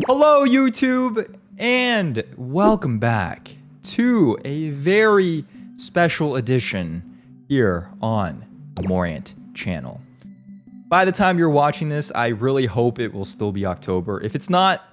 Hello, YouTube, and welcome back to a very special edition here on the MoreAnt channel. By the time you're watching this, I really hope it will still be October. If it's not,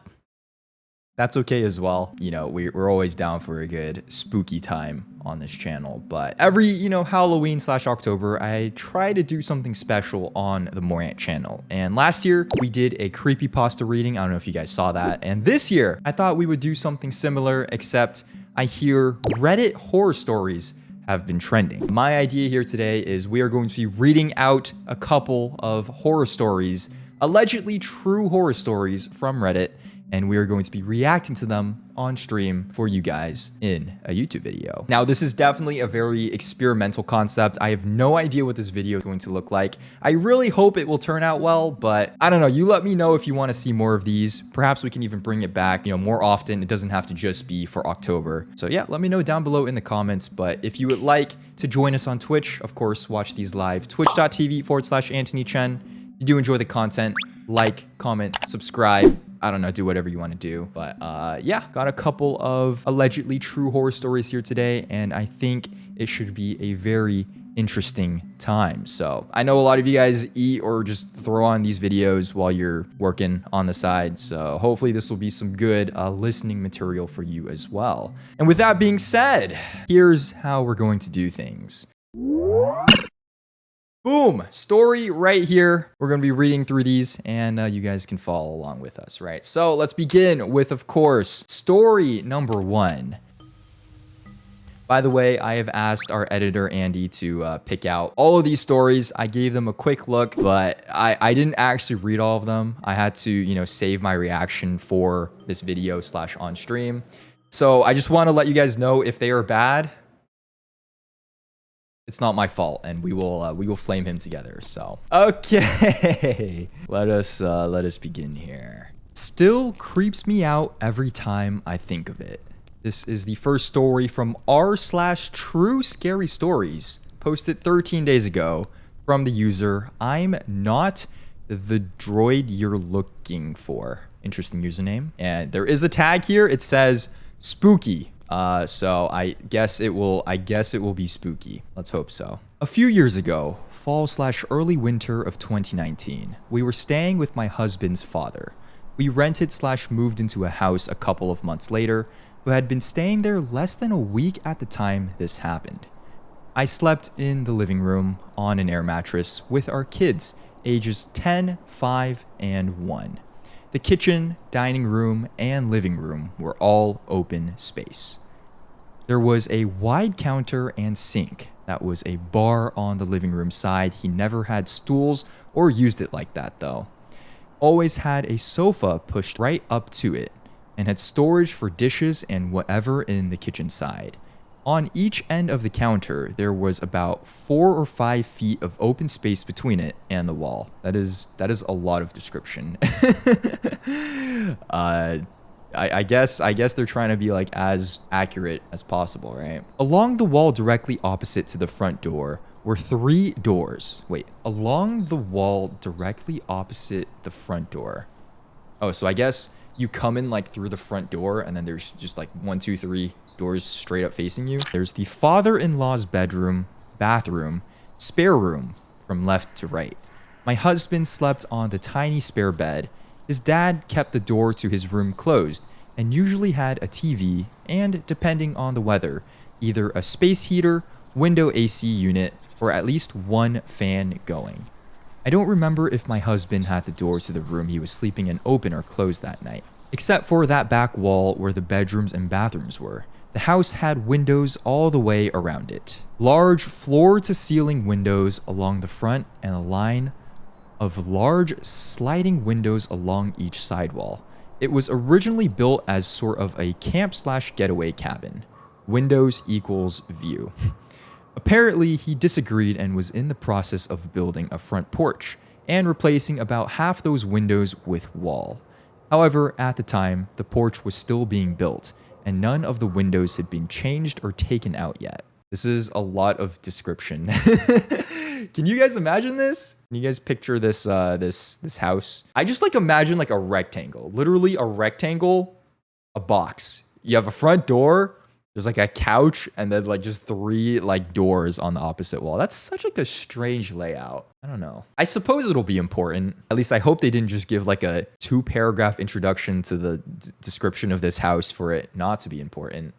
that's okay as well. You know, we're always down for a good spooky time on this channel. But every, Halloween/October, I try to do something special on the MoreAnt channel. And last year, we did a creepypasta reading. I don't know if you guys saw that. And this year, I thought we would do something similar, except I hear Reddit horror stories have been trending. My idea here today is we are going to be reading out a couple of horror stories, allegedly true horror stories from Reddit, and we are going to be reacting to them on stream for you guys in a YouTube video. Now, this is definitely a very experimental concept. I have no idea what this video is going to look like. I really hope it will turn out well, but I don't know. You let me know if you want to see more of these. Perhaps we can even bring it back, more often. It doesn't have to just be for October. So yeah, let me know down below in the comments. But if you would like to join us on Twitch, of course, watch these live, twitch.tv/AnthonyChen. If you do enjoy the content, like, comment, subscribe. I don't know, do whatever you want to do. But yeah, got a couple of allegedly true horror stories here today, and I think it should be a very interesting time. So I know a lot of you guys eat or just throw on these videos while you're working on the side. So hopefully this will be some good listening material for you as well. And with that being said, here's how we're going to do things. Boom, story right here. We're going to be reading through these and you guys can follow along with us, right? So let's begin with, of course, story number 1. By the way, I have asked our editor, Andy, to pick out all of these stories. I gave them a quick look, but I didn't actually read all of them. I had to, save my reaction for this video / on stream. So I just want to let you guys know if they are bad, it's not my fault, and we will flame him together. So okay, let us begin here. Still creeps me out every time I think of it. This is the first story from r/true scary stories, posted 13 days ago from the user I'm not the droid you're looking for. Interesting username. And there is a tag here. It says spooky. So I guess it will be spooky. Let's hope so. A few years ago, fall/early winter of 2019, we were staying with my husband's father. We rented / moved into a house a couple of months later, but had been staying there less than a week at the time this happened. I slept in the living room on an air mattress with our kids, ages 10, 5, and 1. The kitchen, dining room, and living room were all open space. There was a wide counter and sink that was a bar on the living room side. He never had stools or used it like that though. Always had a sofa pushed right up to it and had storage for dishes and whatever in the kitchen side. On each end of the counter, there was about 4 or 5 feet of open space between it and the wall. That is a lot of description. I guess they're trying to be like as accurate as possible, right? Along the wall directly opposite to the front door were 3 doors. Wait, along the wall directly opposite the front door. Oh, so I guess you come in like through the front door and then there's just like 1, 2, 3 doors straight up facing you. There's the father-in-law's bedroom, bathroom, spare room from left to right. My husband slept on the tiny spare bed. His dad kept the door to his room closed and usually had a TV and, depending on the weather, either a space heater, window AC unit, or at least one fan going. I don't remember if my husband had the door to the room he was sleeping in open or closed that night, except for that back wall where the bedrooms and bathrooms were. The house had windows all the way around it. Large floor-to-ceiling windows along the front and a line of large sliding windows along each side wall. It was originally built as sort of a camp/getaway cabin. Windows equals view. Apparently, he disagreed and was in the process of building a front porch and replacing about half those windows with wall. However, at the time, the porch was still being built and none of the windows had been changed or taken out yet. This is a lot of description. Can you guys imagine this? Can you guys picture this this house? I just like imagine like a rectangle, literally a rectangle, a box. You have a front door, there's like a couch, and then like just 3 like doors on the opposite wall. That's such like a strange layout. I don't know. I suppose it'll be important. At least I hope they didn't just give like a 2-paragraph introduction to the description of this house for it not to be important.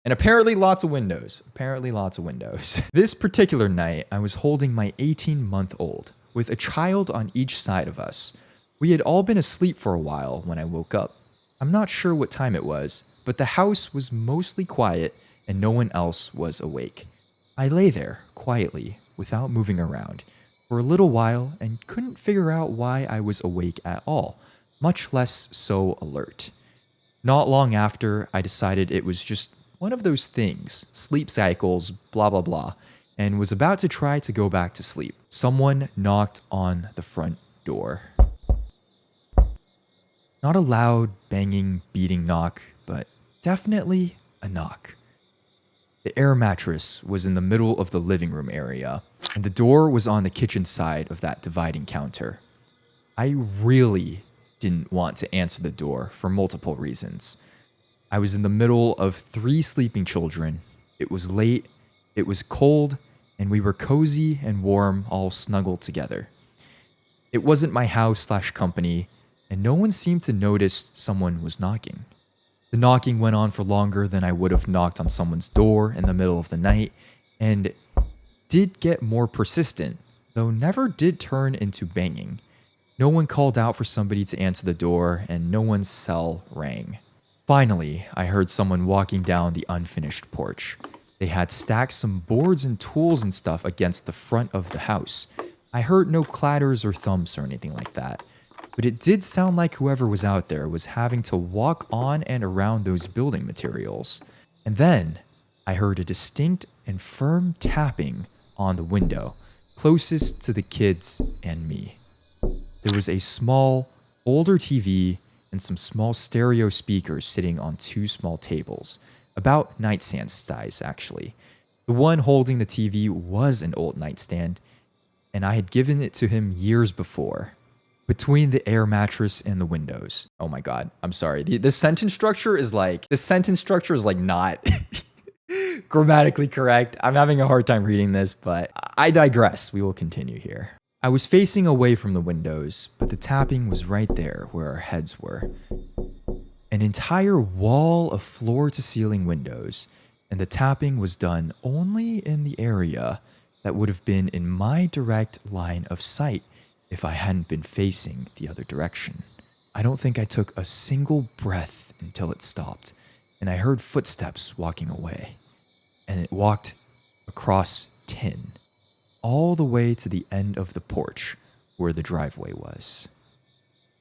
And apparently lots of windows. Apparently lots of windows. This particular night, I was holding my 18-month-old with a child on each side of us. We had all been asleep for a while when I woke up. I'm not sure what time it was, but the house was mostly quiet and no one else was awake. I lay there quietly without moving around for a little while and couldn't figure out why I was awake at all, much less so alert. Not long after, I decided it was just one of those things, sleep cycles, blah blah blah, and was about to try to go back to sleep. Someone knocked on the front door. Not a loud, banging, beating knock, but definitely a knock. The air mattress was in the middle of the living room area, and the door was on the kitchen side of that dividing counter. I really didn't want to answer the door for multiple reasons. I was in the middle of 3 sleeping children. It was late, it was cold, and we were cozy and warm, all snuggled together. It wasn't my house/company, and no one seemed to notice someone was knocking. The knocking went on for longer than I would have knocked on someone's door in the middle of the night, and did get more persistent, though never did turn into banging. No one called out for somebody to answer the door, and no one's cell rang. Finally, I heard someone walking down the unfinished porch. They had stacked some boards and tools and stuff against the front of the house. I heard no clatters or thumps or anything like that, but it did sound like whoever was out there was having to walk on and around those building materials. And then I heard a distinct and firm tapping on the window, closest to the kids and me. There was a small, older TV and some small stereo speakers sitting on 2 small tables, about nightstand size actually. The one holding the TV was an old nightstand, and I had given it to him years before. Between the air mattress and the windows. Oh my god, I'm sorry. This sentence structure is like not grammatically correct. I'm having a hard time reading this, but I digress. We will continue here. I was facing away from the windows, but the tapping was right there where our heads were. An entire wall of floor-to-ceiling windows, and the tapping was done only in the area that would have been in my direct line of sight if I hadn't been facing the other direction. I don't think I took a single breath until it stopped, and I heard footsteps walking away, and it walked across tin, all the way to the end of the porch where the driveway was.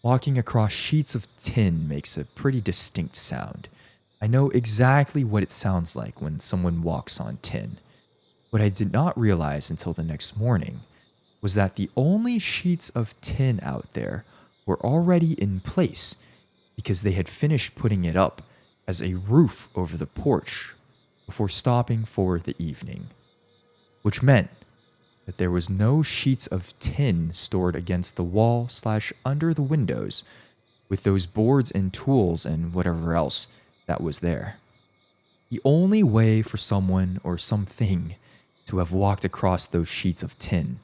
Walking across sheets of tin makes a pretty distinct sound. I know exactly what it sounds like when someone walks on tin. What I did not realize until the next morning was that the only sheets of tin out there were already in place because they had finished putting it up as a roof over the porch before stopping for the evening, which meant that there was no sheets of tin stored against the wall/under the windows with those boards and tools and whatever else that was there. The only way for someone or something to have walked across those sheets of tin,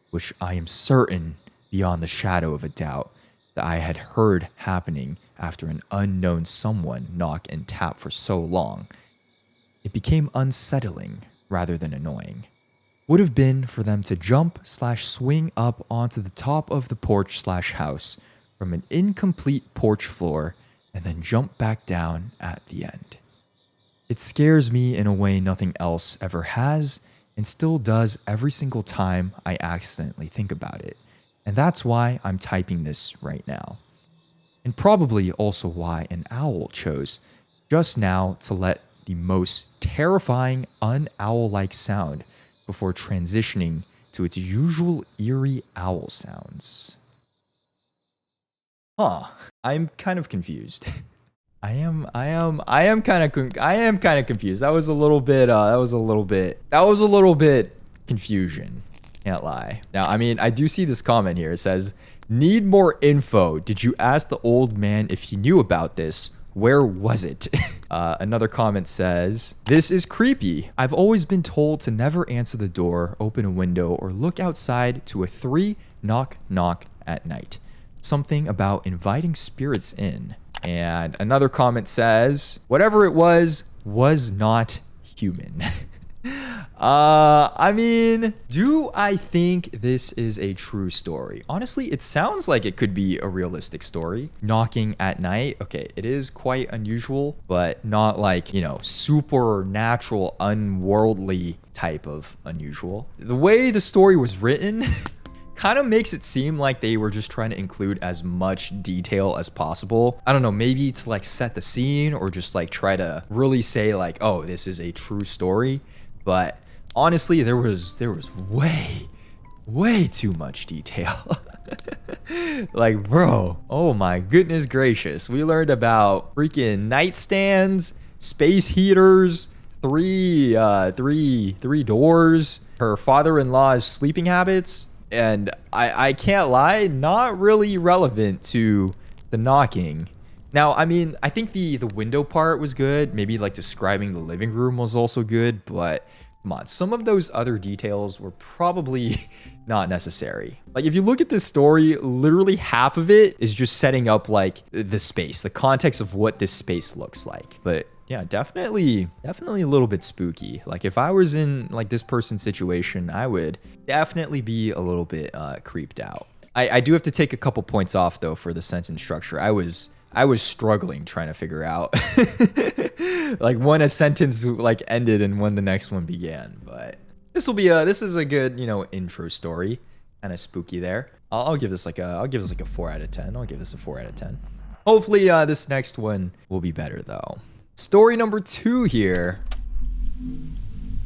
which I am certain beyond the shadow of a doubt that I had heard happening after an unknown someone knock and tap for so long, it became unsettling rather than annoying. Would have been for them to jump/swing up onto the top of the porch/house from an incomplete porch floor and then jump back down at the end. It scares me in a way nothing else ever has and still does every single time I accidentally think about it. And that's why I'm typing this right now. And probably also why an owl chose just now to let the most terrifying un-owl-like sound before transitioning to its usual eerie owl sounds. I'm kind of confused. I am kind of confused. That was a little bit confusion. Can't lie. Now, I mean, I do see this comment here. It says, "Need more info. Did you ask the old man if he knew about this? Where was it?" Another comment says, "This is creepy. I've always been told to never answer the door, open a window, or look outside to a 3 knock knock at night. Something about inviting spirits in." And another comment says, "Whatever it was not human." I mean, do I think this is a true story? Honestly, it sounds like it could be a realistic story. Knocking at night, okay, it is quite unusual, but not like, you know, supernatural, unworldly type of unusual. The way the story was written kind of makes it seem like they were just trying to include as much detail as possible. I don't know, maybe to like set the scene or just like try to really say like, oh, this is a true story. But honestly, there was way too much detail. Like, bro, oh my goodness gracious. We learned about freaking nightstands, space heaters, three doors, her father-in-law's sleeping habits, and I can't lie, not really relevant to the knocking. Now, I mean, I think the window part was good. Maybe like describing the living room was also good, but come on, some of those other details were probably not necessary. Like if you look at this story, literally half of it is just setting up like the space, the context of what this space looks like. But yeah, definitely a little bit spooky. Like if I was in like this person's situation, I would definitely be a little bit creeped out. I do have to take a couple points off though for the sentence structure. I was struggling trying to figure out like when a sentence like ended and when the next one began. But this is a good, you know, intro story. Kind of spooky there. I'll give this like a 4 out of 10. I'll give this a 4 out of 10. Hopefully this next one will be better though. Story number 2 here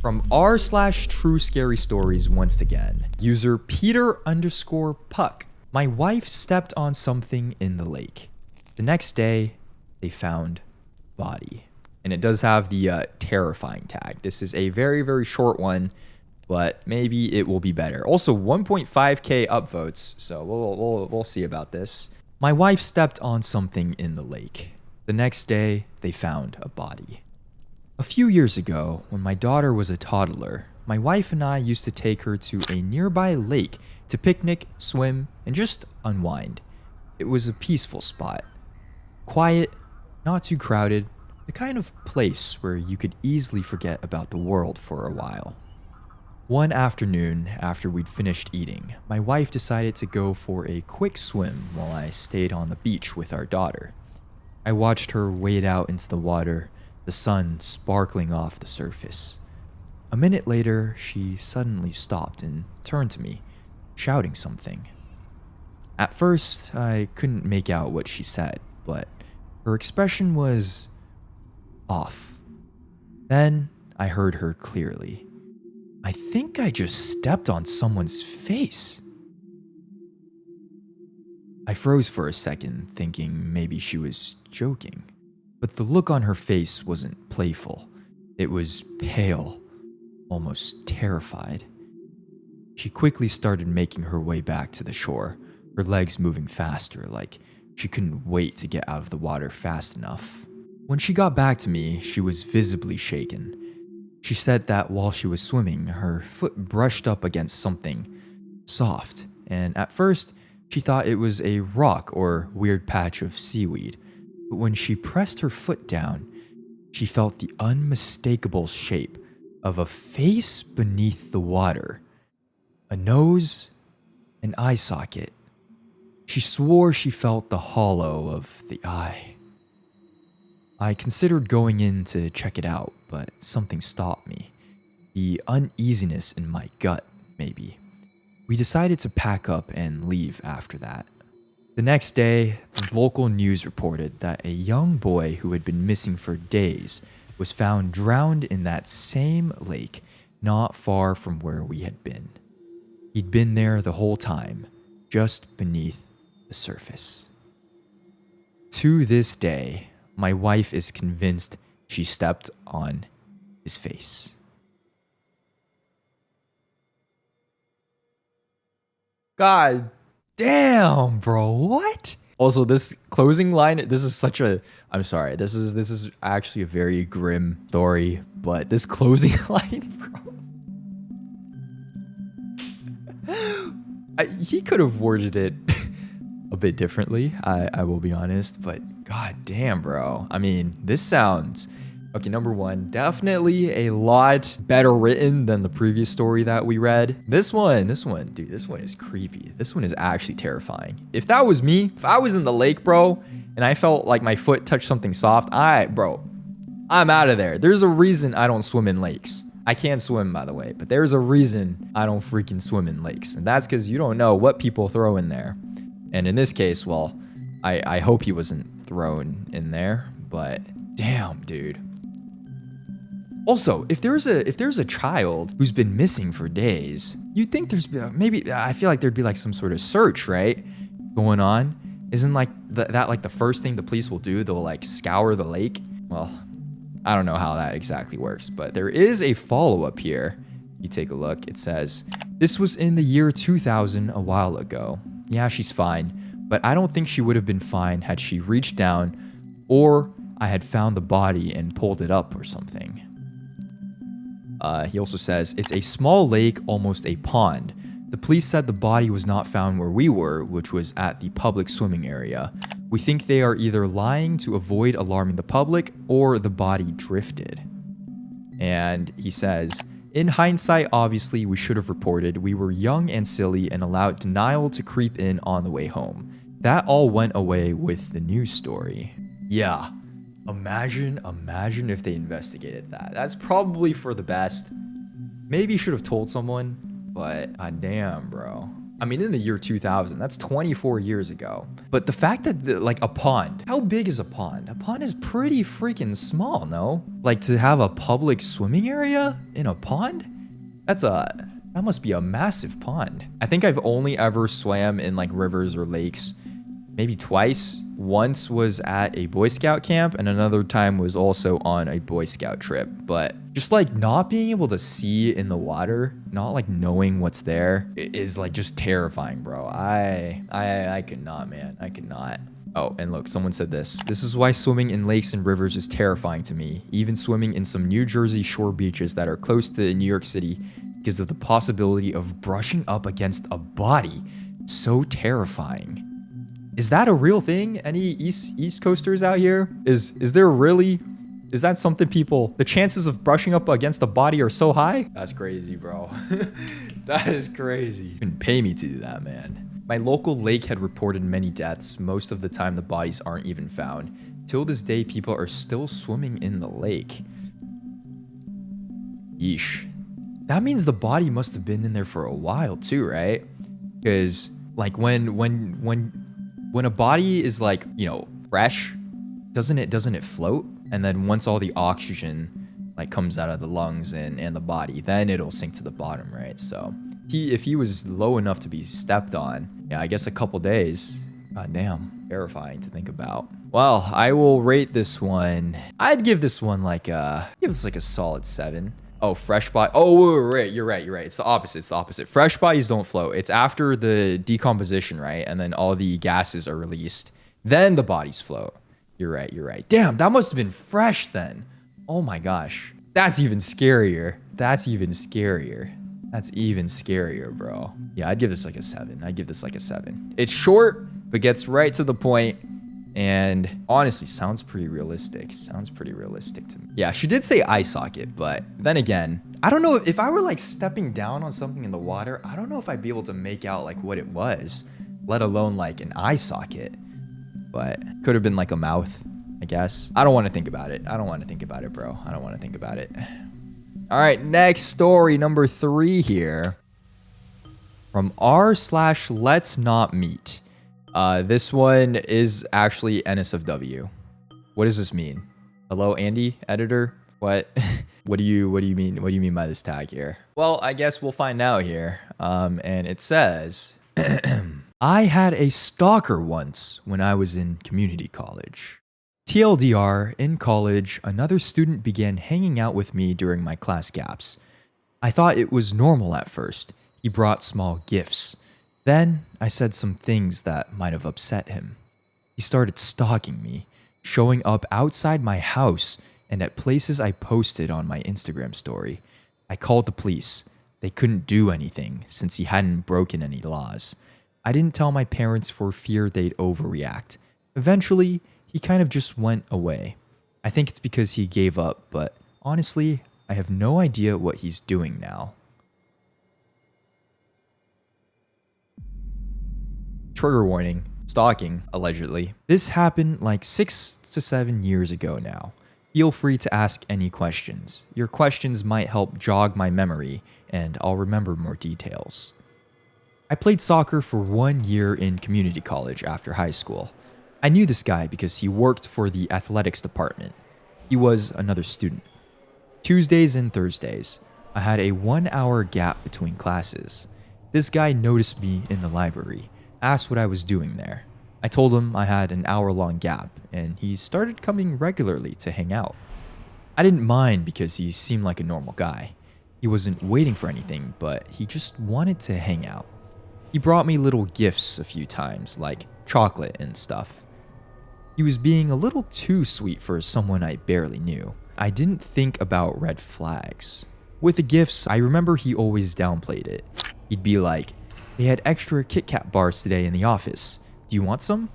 from r/true scary stories once again. User Peter_Puck. My wife stepped on something in the lake. The next day, they found body. And it does have the terrifying tag. This is a very, very short one, but maybe it will be better. Also, 1.5k upvotes, so we'll see about this. My wife stepped on something in the lake. The next day, they found a body. A few years ago, when my daughter was a toddler, my wife and I used to take her to a nearby lake to picnic, swim, and just unwind. It was a peaceful spot. Quiet, not too crowded, the kind of place where you could easily forget about the world for a while. One afternoon, after we'd finished eating, my wife decided to go for a quick swim while I stayed on the beach with our daughter. I watched her wade out into the water, the sun sparkling off the surface. A minute later, she suddenly stopped and turned to me, shouting something. At first, I couldn't make out what she said, but her expression was off. Then I heard her clearly. I think I just stepped on someone's face. I froze for a second, thinking maybe she was joking. But the look on her face wasn't playful. It was pale, almost terrified. She quickly started making her way back to the shore, her legs moving faster, like she couldn't wait to get out of the water fast enough. When she got back to me, she was visibly shaken. She said that while she was swimming, her foot brushed up against something soft, and at first, she thought it was a rock or weird patch of seaweed. But when she pressed her foot down, she felt the unmistakable shape of a face beneath the water, a nose, an eye socket. She swore she felt the hollow of the eye. I considered going in to check it out, but something stopped me. The uneasiness in my gut, maybe. We decided to pack up and leave after that. The next day, the local news reported that a young boy who had been missing for days was found drowned in that same lake not far from where we had been. He'd been there the whole time, just beneath the surface. To this day, My wife is convinced she stepped on his face. God damn, bro. What? Also, this closing line, this is such a, I'm sorry, this is actually a very grim story, but this closing line, bro. He could have worded it a bit differently, I will be honest, but god damn, bro. I mean, this sounds... Okay, number one, definitely a lot better written than the previous story that we read. This one, dude, this one is creepy. This one is actually terrifying. If that was me, if I was in the lake, bro, and I felt like my foot touched something soft, bro, I'm out of there. There's a reason I don't swim in lakes. I can't swim, by the way, but there's a reason I don't freaking swim in lakes. And that's because you don't know what people throw in there. And in this case, well, I hope he wasn't thrown in there, but damn, dude. Also, if there's a child who's been missing for days, you'd think there's maybe, I feel like there'd be like some sort of search, right, going on. Isn't like that like the first thing the police will do? They'll like scour the lake. Well, I don't know how that exactly works, but there is a follow-up here. You take a look. It says, this was in the year 2000, a while ago. Yeah, she's fine, but I don't think she would have been fine had she reached down or I had found the body and pulled it up or something. He also says, it's a small lake, almost a pond. The police said the body was not found where we were, which was at the public swimming area. We think they are either lying to avoid alarming the public or the body drifted. And he says, in hindsight, obviously, we should have reported. We were young and silly and allowed denial to creep in on the way home. That all went away with the news story. Yeah. Imagine if they investigated that. That's probably for the best. Maybe you should have told someone, but damn, bro. I mean, in the year 2000, that's 24 years ago. But the fact that, like, a pond, how big is a pond? A pond is pretty freaking small, no? Like, to have a public swimming area in a pond? That must be a massive pond. I think I've only ever swam in, like, rivers or lakes maybe twice. Once was at a Boy Scout camp and another time was also on a Boy Scout trip. But just like not being able to see in the water, not like knowing what's there is like just terrifying, bro. I could not, man. I could not. Oh, and look, someone said this. This is why swimming in lakes and rivers is terrifying to me. Even swimming in some New Jersey shore beaches that are close to New York City because of the possibility of brushing up against a body. So terrifying. Is that a real thing? Any East Coasters out here? Is there really? Is that something people... The chances of brushing up against a body are so high? That's crazy, bro. That is crazy. You can pay me to do that, man. My local lake had reported many deaths. Most of the time, the bodies aren't even found. Till this day, people are still swimming in the lake. Yeesh. That means the body must have been in there for a while too, right? Because like when a body is like, you know, fresh, doesn't it float? And then once all the oxygen like comes out of the lungs and the body, then it'll sink to the bottom, right? So if he was low enough to be stepped on, yeah, I guess a couple days. God damn, terrifying to think about. Well, I will rate this one. I'd give this one like a solid 7. Oh, fresh body. Oh, right. You're right. It's the opposite. Fresh bodies don't float. It's after the decomposition, right? And then all the gases are released. Then the bodies float. You're right. Damn, that must have been fresh then. Oh my gosh. That's even scarier. That's even scarier, bro. Yeah, I'd give this like a 7. It's short, but gets right to the point. And honestly, sounds pretty realistic to me. Yeah, she did say eye socket, but then again, I don't know if I were like stepping down on something in the water, I don't know if I'd be able to make out like what it was, let alone like an eye socket. But could have been like a mouth, I guess. I don't want to think about it. bro. I don't want to think about it. All right, next story, number 3 here. From r/let's not meet. This one is actually NSFW. What does this mean? Hello, Andy, editor? What? What do you mean? What do you mean by this tag here? Well, I guess we'll find out here. And it says, I had a stalker once when I was in community college. TLDR, in college, another student began hanging out with me during my class gaps. I thought it was normal at first. He brought small gifts. Then I said some things that might have upset him. He started stalking me, showing up outside my house and at places I posted on my Instagram story. I called the police. They couldn't do anything since he hadn't broken any laws. I didn't tell my parents for fear they'd overreact. Eventually, he kind of just went away. I think it's because he gave up, but honestly, I have no idea what he's doing now. Trigger warning, stalking, allegedly. This happened like 6 to 7 years ago now. Feel free to ask any questions. Your questions might help jog my memory, and I'll remember more details. I played soccer for 1 year in community college after high school. I knew this guy because he worked for the athletics department. He was another student. Tuesdays and Thursdays, I had a 1 hour gap between classes. This guy noticed me in the library, asked what I was doing there. I told him I had an hour-long gap, and he started coming regularly to hang out. I didn't mind because he seemed like a normal guy. He wasn't waiting for anything, but he just wanted to hang out. He brought me little gifts a few times, like chocolate and stuff. He was being a little too sweet for someone I barely knew. I didn't think about red flags. With the gifts, I remember he always downplayed it. He'd be like, "They had extra Kit Kat bars today in the office. Do you want some?"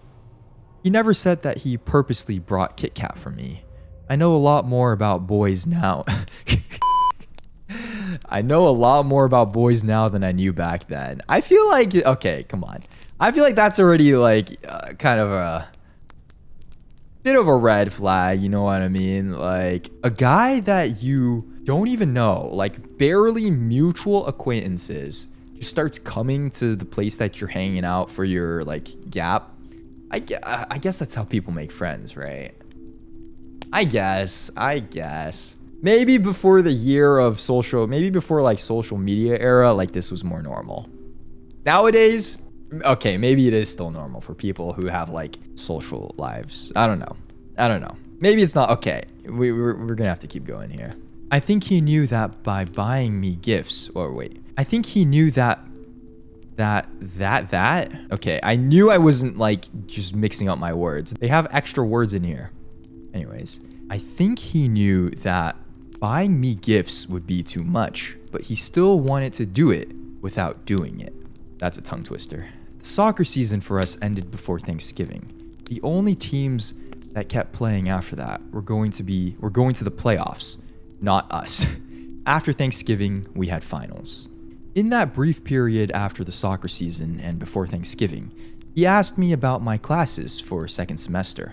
He never said that he purposely brought Kit Kat for me. I know a lot more about boys now. I know a lot more about boys now than I knew back then. I feel like, okay, come on. I feel like that's already like kind of a bit of a red flag, you know what I mean? Like a guy that you don't even know, like barely mutual acquaintances, just starts coming to the place that you're hanging out for your like gap. I guess that's how people make friends, right? I guess. Maybe before the year of social, maybe before like social media era, like this was more normal. Nowadays, okay, maybe it is still normal for people who have like social lives. I don't know. Maybe it's not. Okay, we're gonna have to keep going here. I think he knew that by buying me gifts, or wait, I think he knew that. Okay, I knew I wasn't like just mixing up my words. They have extra words in here. Anyways, I think he knew that buying me gifts would be too much, but he still wanted to do it without doing it. That's a tongue twister. The soccer season for us ended before Thanksgiving. The only teams that kept playing after that were going to the playoffs, not us. After Thanksgiving, we had finals. In that brief period after the soccer season and before Thanksgiving, he asked me about my classes for second semester.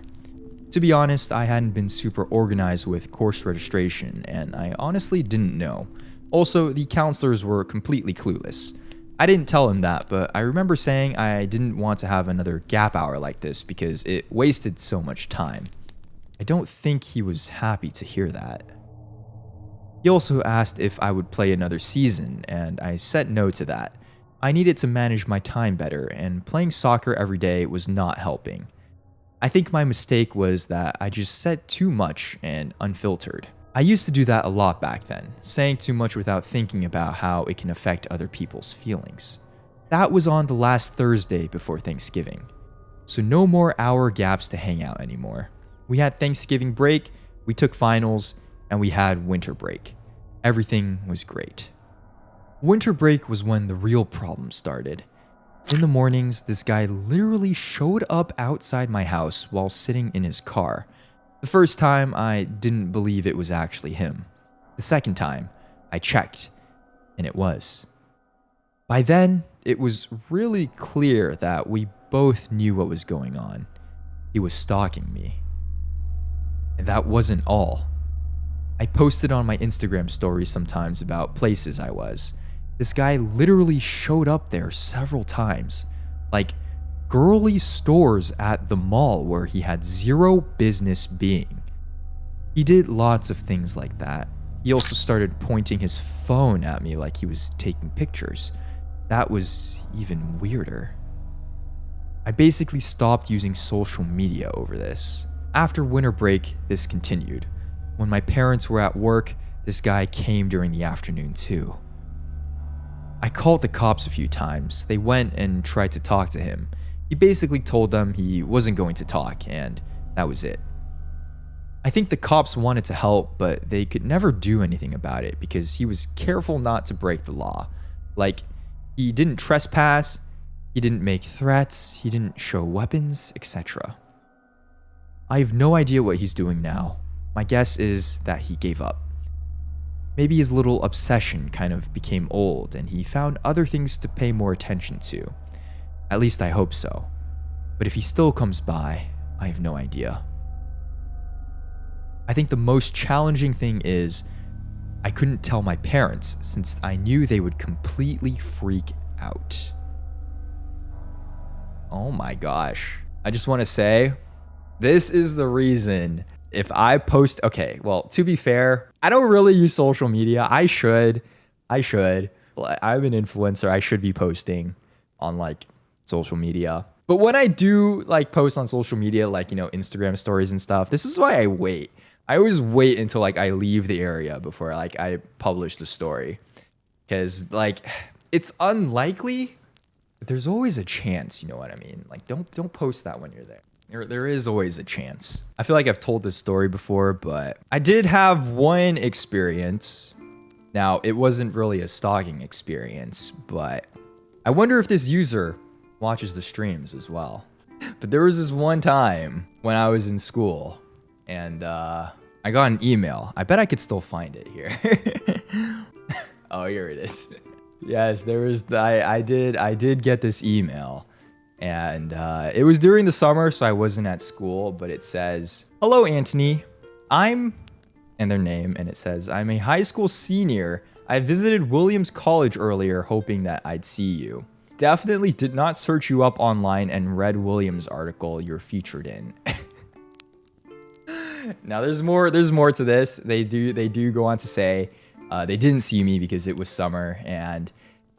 To be honest, I hadn't been super organized with course registration, and I honestly didn't know. Also, the counselors were completely clueless. I didn't tell him that, but I remember saying I didn't want to have another gap hour like this because it wasted so much time. I don't think he was happy to hear that. He also asked if I would play another season, and I said no to that. I needed to manage my time better, and playing soccer every day was not helping. I think my mistake was that I just said too much and unfiltered. I used to do that a lot back then, saying too much without thinking about how it can affect other people's feelings. That was on the last Thursday before Thanksgiving. So no more hour gaps to hang out anymore. We had Thanksgiving break, we took finals, and we had winter break. Everything was great. Winter break was when the real problem started. In the mornings, this guy literally showed up outside my house while sitting in his car. The first time, I didn't believe it was actually him. The second time, I checked, and it was. By then, it was really clear that we both knew what was going on. He was stalking me. And that wasn't all. I posted on my Instagram stories sometimes about places I was. This guy literally showed up there several times. Like girly stores at the mall where he had zero business being. He did lots of things like that. He also started pointing his phone at me like he was taking pictures. That was even weirder. I basically stopped using social media over this. After winter break, this continued. When my parents were at work, this guy came during the afternoon too. I called the cops a few times. They went and tried to talk to him. He basically told them he wasn't going to talk, and that was it. I think the cops wanted to help, but they could never do anything about it because he was careful not to break the law. Like, he didn't trespass, he didn't make threats, he didn't show weapons, etc. I have no idea what he's doing now. My guess is that he gave up. Maybe his little obsession kind of became old and he found other things to pay more attention to. At least I hope so. But if he still comes by, I have no idea. I think the most challenging thing is I couldn't tell my parents since I knew they would completely freak out. Oh my gosh. I just want to say, this is the reason if I post, okay, well, to be fair, I don't really use social media. I should. I'm an influencer. I should be posting on like social media. But when I do like post on social media, like, you know, Instagram stories and stuff, this is why I wait. I always wait until like I leave the area before like I publish the story. Because like it's unlikely, but there's always a chance, you know what I mean? Like don't post that when you're there. There is always a chance. I feel like I've told this story before, but I did have one experience. Now, it wasn't really a stalking experience, but I wonder if this user watches the streams as well. But there was this one time when I was in school and I got an email. I bet I could still find it here. Oh, here it is. Yes, there was I did get this email. And it was during the summer, so I wasn't at school, but it says, "Hello, Anthony. And their name, and it says, "I'm a high school senior. I visited Williams College earlier, hoping that I'd see you. Definitely did not search you up online and read Williams' article you're featured in." Now, there's more to this. They do go on to say they didn't see me because it was summer, and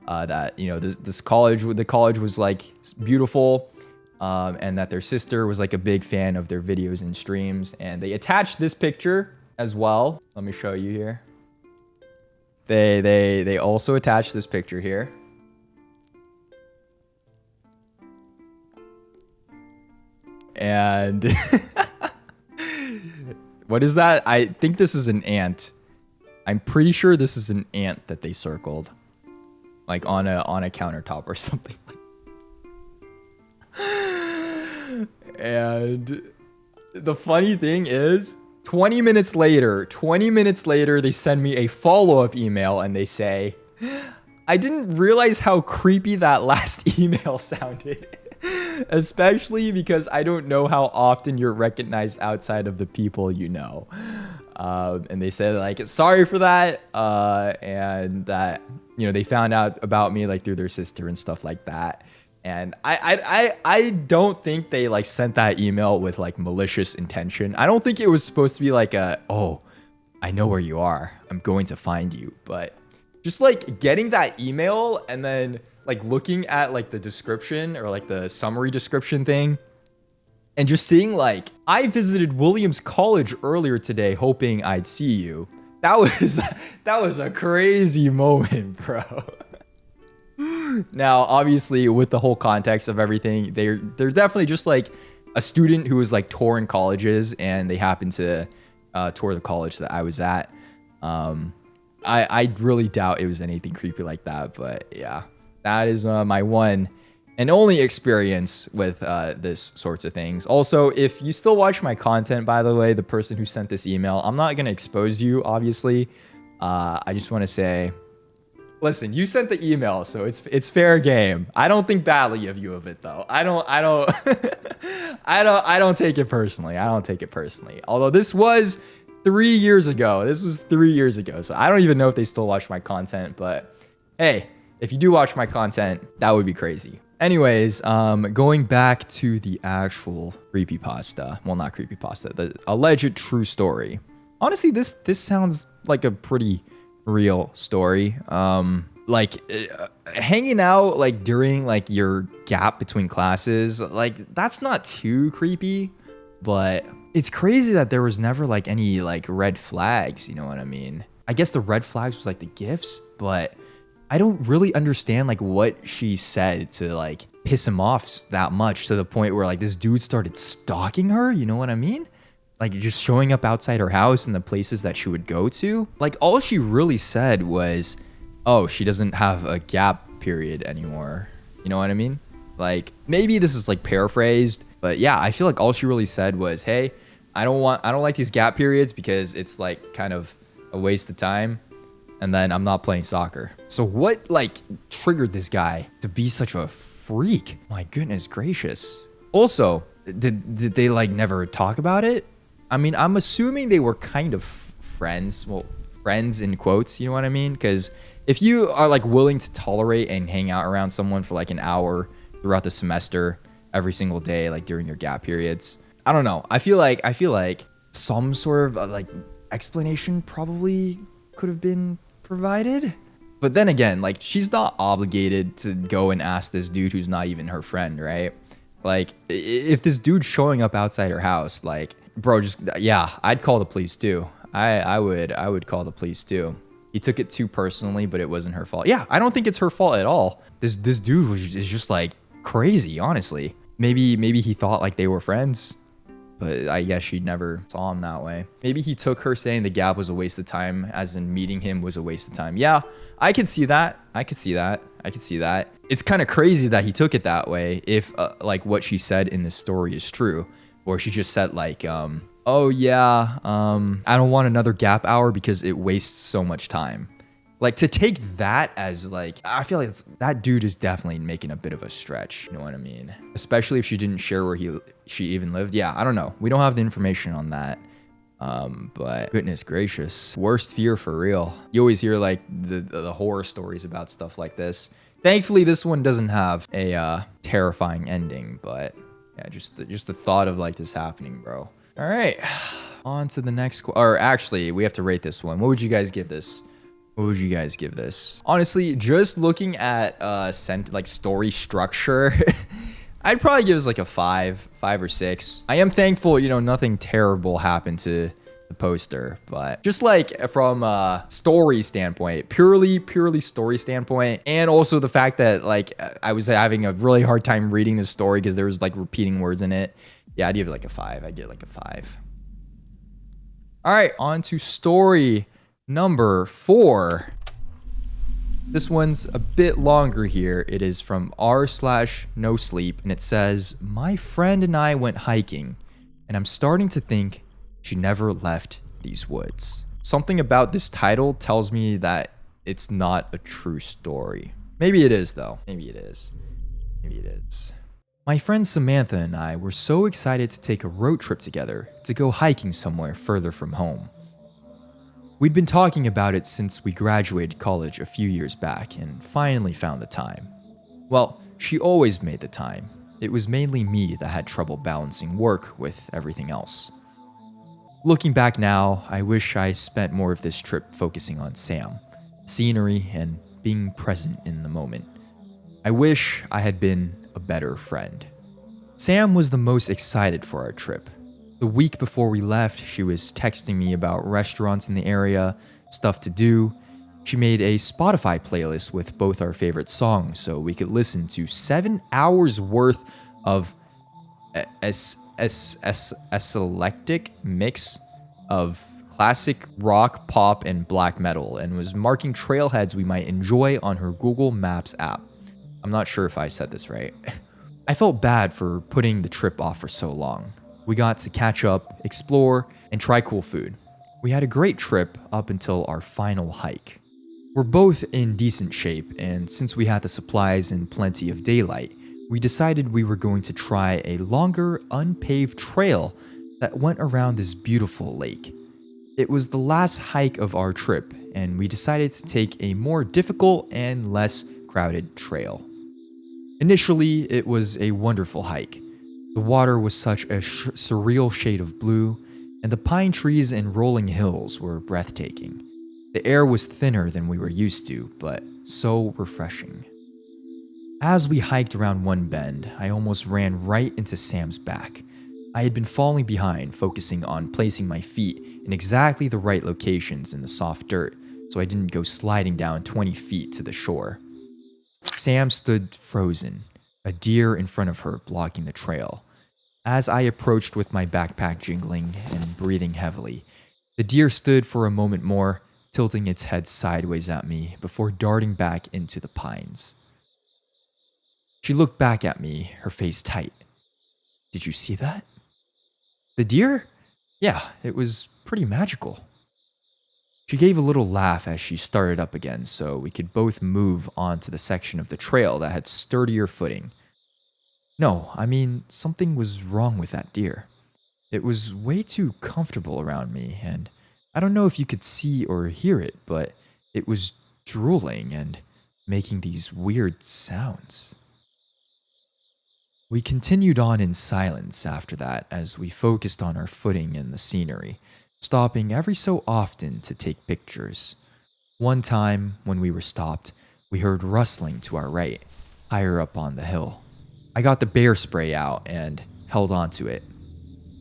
that, you know, the college was like beautiful, and that their sister was like a big fan of their videos and streams, and they attached this picture as well. Let me show you here. They also attached this picture here. And what is that? I think this is an ant. I'm pretty sure this is an ant that they circled. Like on a countertop or something. And the funny thing is, 20 minutes later, they send me a follow-up email and they say, "I didn't realize how creepy that last email sounded. Especially because I don't know how often you're recognized outside of the people you know." And they said, like, sorry for that, and that, you know, they found out about me like through their sister and stuff like that. And I don't think they like sent that email with like malicious intention. I don't think it was supposed to be like "Oh, I know where you are, I'm going to find you." But just like getting that email and then like looking at like the description or like the summary description thing, and just seeing like, "I visited Williams College earlier today hoping I'd see you." That was a crazy moment, bro. Now, obviously, with the whole context of everything, they're definitely just like a student who was like touring colleges, and they happened to tour the college that I was at. I really doubt it was anything creepy like that, but yeah, that is my one and only experience with this sorts of things. Also, if you still watch my content, by the way, the person who sent this email, I'm not gonna expose you, obviously. I just want to say, listen, you sent the email, so it's fair game. I don't think badly of you of it though. I don't I don't take it personally. Although this was 3 years ago. So I don't even know if they still watch my content, but hey, if you do watch my content, that would be crazy. Anyways, going back to the actual creepypasta. Well, not creepypasta, the alleged true story. Honestly, this sounds like a pretty real story. Hanging out like during like your gap between classes, like that's not too creepy, but It's crazy that there was never like any like red flags, you know what I mean? I guess the red flags was like the gifts, but I don't really understand like what she said to like piss him off that much to the point where like this dude started stalking her, you know what I mean? Like just showing up outside her house and the places that she would go to. Like all she really said was, oh, she doesn't have a gap period anymore. You know what I mean? Like maybe this is like paraphrased, but yeah, I feel like all she really said was, hey, I don't like these gap periods because it's like kind of a waste of time. And then I'm not playing soccer. So what like triggered this guy to be such a freak? My goodness gracious. Also, did they like never talk about it? I mean, I'm assuming they were kind of friends. Well, friends in quotes, you know what I mean? Because if you are like willing to tolerate and hang out around someone for like an hour throughout the semester, every single day, like during your gap periods, I don't know. I feel like some sort of like explanation probably could have been provided. But then again, like she's not obligated to go and ask this dude who's not even her friend, right? Like if this dude's showing up outside her house, like bro, just yeah, I'd call the police too. I would call the police too. He took it too personally, but it wasn't her fault. Yeah, I don't think it's her fault at all. This dude is just like crazy, honestly. Maybe he thought like they were friends, but I guess she never saw him that way. Maybe he took her saying the gap was a waste of time, as in meeting him was a waste of time. Yeah, I could see that. I could see that. It's kind of crazy that he took it that way if like what she said in this story is true. Or she just said like, oh yeah, I don't want another gap hour because it wastes so much time. Like to take that as like, I feel like that dude is definitely making a bit of a stretch. You know what I mean? Especially if she didn't share where she even lived. Yeah, I don't know. We don't have the information on that. But goodness gracious, worst fear for real. You always hear like the horror stories about stuff like this. Thankfully, this one doesn't have a terrifying ending, but yeah, just the thought of like this happening, bro. All right, on to the next. Or actually, we have to rate this one. What would you guys give this? Honestly, just looking at like story structure, I'd probably give this like a 5 or 6. I am thankful, you know, nothing terrible happened to the poster, but just like from a story standpoint, purely story standpoint, and also the fact that like I was having a really hard time reading this story because there was like repeating words in it. Yeah, I'd give it like a 5. I'd get like a 5. All right, on to story number 4. This one's a bit longer here. It is from r/nosleep, and it says, my friend and I went hiking, and I'm starting to think she never left these woods. Something about this title tells me that it's not a true story. Maybe it is, though. Maybe it is. My friend Samantha and I were so excited to take a road trip together to go hiking somewhere further from home. We'd been talking about it since we graduated college a few years back and finally found the time. Well, she always made the time. It was mainly me that had trouble balancing work with everything else. Looking back now, I wish I spent more of this trip focusing on Sam, scenery, and being present in the moment. I wish I had been a better friend. Sam was the most excited for our trip. The week before we left, she was texting me about restaurants in the area, stuff to do. She made a Spotify playlist with both our favorite songs so we could listen to 7 hours worth of a selectic mix of classic rock, pop, and black metal, and was marking trailheads we might enjoy on her Google Maps app. I'm not sure if I said this right. I felt bad for putting the trip off for so long. We got to catch up, explore, and try cool food. We had a great trip up until our final hike. We're both in decent shape, and since we had the supplies and plenty of daylight, we decided we were going to try a longer, unpaved trail that went around this beautiful lake. It was the last hike of our trip, and we decided to take a more difficult and less crowded trail. Initially, it was a wonderful hike. The water was such a surreal shade of blue, and the pine trees and rolling hills were breathtaking. The air was thinner than we were used to, but so refreshing. As we hiked around one bend, I almost ran right into Sam's back. I had been falling behind, focusing on placing my feet in exactly the right locations in the soft dirt so I didn't go sliding down 20 feet to the shore. Sam stood frozen, a deer in front of her blocking the trail. As I approached with my backpack jingling and breathing heavily, the deer stood for a moment more, tilting its head sideways at me before darting back into the pines. She looked back at me, her face tight. Did you see that? The deer? Yeah, it was pretty magical. She gave a little laugh as she started up again so we could both move onto the section of the trail that had sturdier footing. No, I mean, something was wrong with that deer. It was way too comfortable around me, and I don't know if you could see or hear it, but it was drooling and making these weird sounds. We continued on in silence after that as we focused on our footing and the scenery, stopping every so often to take pictures. One time, when we were stopped, we heard rustling to our right, higher up on the hill. I got the bear spray out and held onto it.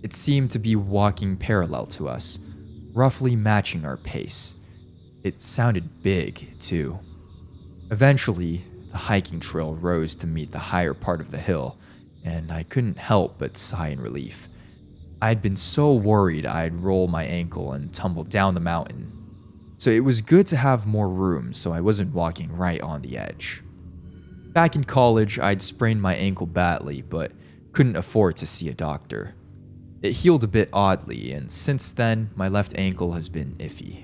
It seemed to be walking parallel to us, roughly matching our pace. It sounded big, too. Eventually, the hiking trail rose to meet the higher part of the hill, and I couldn't help but sigh in relief. I'd been so worried I'd roll my ankle and tumble down the mountain. So it was good to have more room so I wasn't walking right on the edge. Back in college, I'd sprained my ankle badly, but couldn't afford to see a doctor. It healed a bit oddly, and since then, my left ankle has been iffy.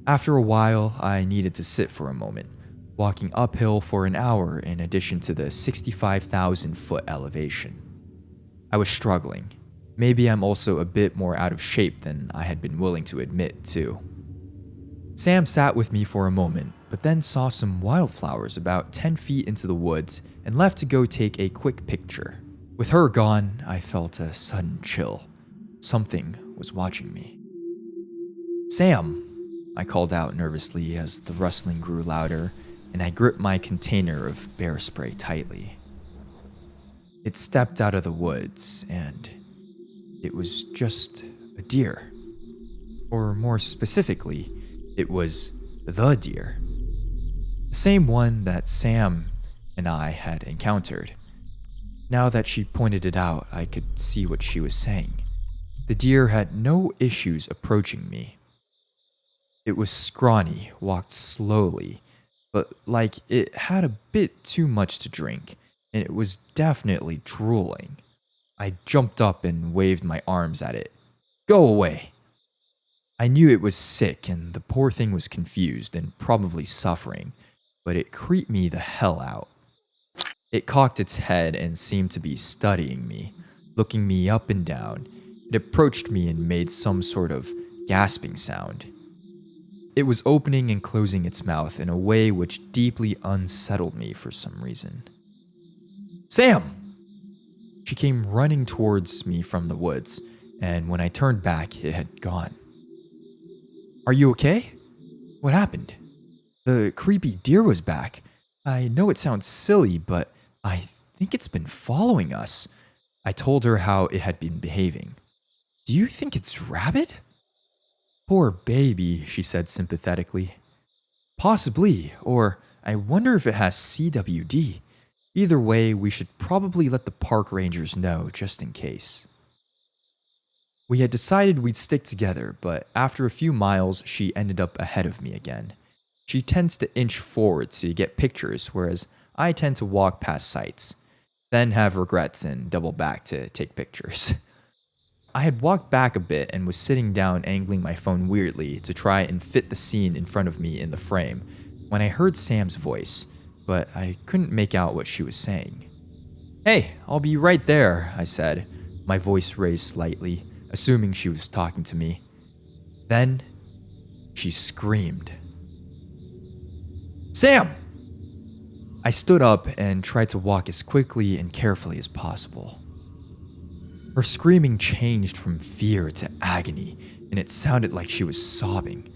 After a while, I needed to sit for a moment, walking uphill for an hour in addition to the 65,000 foot elevation. I was struggling. Maybe I'm also a bit more out of shape than I had been willing to admit, too. Sam sat with me for a moment, but then saw some wildflowers about 10 feet into the woods and left to go take a quick picture. With her gone, I felt a sudden chill. Something was watching me. Sam, I called out nervously as the rustling grew louder, and I gripped my container of bear spray tightly. It stepped out of the woods, and it was just a deer. Or more specifically, it was the deer. The same one that Sam and I had encountered. Now that she pointed it out, I could see what she was saying. The deer had no issues approaching me. It was scrawny, walked slowly, but like it had a bit too much to drink, and it was definitely drooling. I jumped up and waved my arms at it. Go away! I knew it was sick and the poor thing was confused and probably suffering, but it creeped me the hell out. It cocked its head and seemed to be studying me, looking me up and down. It approached me and made some sort of gasping sound. It was opening and closing its mouth in a way which deeply unsettled me for some reason. Sam! She came running towards me from the woods, and when I turned back, it had gone. Are you okay? What happened? The creepy deer was back. I know it sounds silly, but I think it's been following us. I told her how it had been behaving. Do you think it's rabid? Poor baby, she said sympathetically. Possibly, or I wonder if it has CWD. Either way, we should probably let the park rangers know just in case. We had decided we'd stick together, but after a few miles, she ended up ahead of me again. She tends to inch forward to get pictures, whereas I tend to walk past sites, then have regrets and double back to take pictures. I had walked back a bit and was sitting down angling my phone weirdly to try and fit the scene in front of me in the frame when I heard Sam's voice, but I couldn't make out what she was saying. Hey, I'll be right there, I said, my voice raised slightly, assuming she was talking to me. Then, she screamed. Sam! I stood up and tried to walk as quickly and carefully as possible. Her screaming changed from fear to agony, and it sounded like she was sobbing.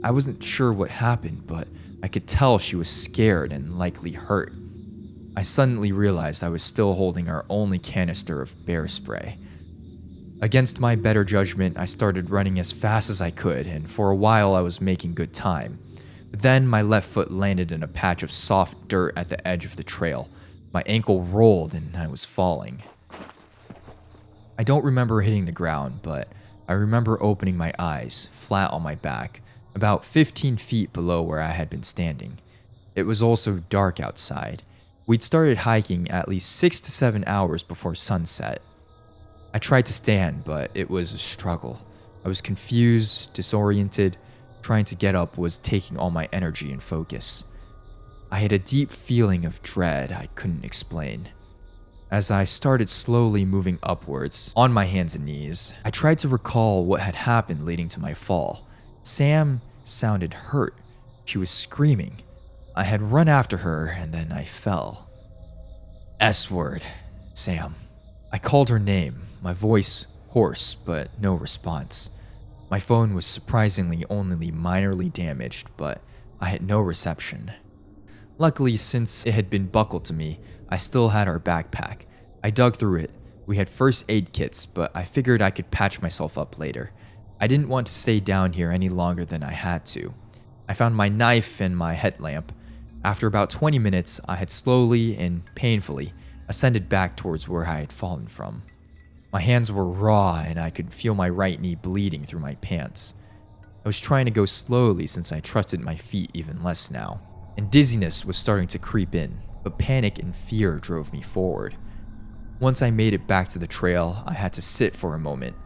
I wasn't sure what happened, but I could tell she was scared and likely hurt. I suddenly realized I was still holding our only canister of bear spray. Against my better judgment, I started running as fast as I could, and for a while I was making good time. But then my left foot landed in a patch of soft dirt at the edge of the trail. My ankle rolled and I was falling. I don't remember hitting the ground, but I remember opening my eyes, flat on my back, about 15 feet below where I had been standing. It was also dark outside. We'd started hiking at least 6 to 7 hours before sunset. I tried to stand, but it was a struggle. I was confused, disoriented. Trying to get up was taking all my energy and focus. I had a deep feeling of dread I couldn't explain. As I started slowly moving upwards, on my hands and knees, I tried to recall what had happened leading to my fall. Sam sounded hurt. She was screaming. I had run after her and then I fell. S-word, Sam. I called her name, my voice hoarse but no response. My phone was surprisingly only minorly damaged, but I had no reception. Luckily, since it had been buckled to me, I still had our backpack. I dug through it. We had first aid kits, but I figured I could patch myself up later. I didn't want to stay down here any longer than I had to. I found my knife and my headlamp. After about 20 minutes, I had slowly and painfully ascended back towards where I had fallen from. My hands were raw and I could feel my right knee bleeding through my pants. I was trying to go slowly since I trusted my feet even less now, and dizziness was starting to creep in, but panic and fear drove me forward. Once I made it back to the trail, I had to sit for a moment.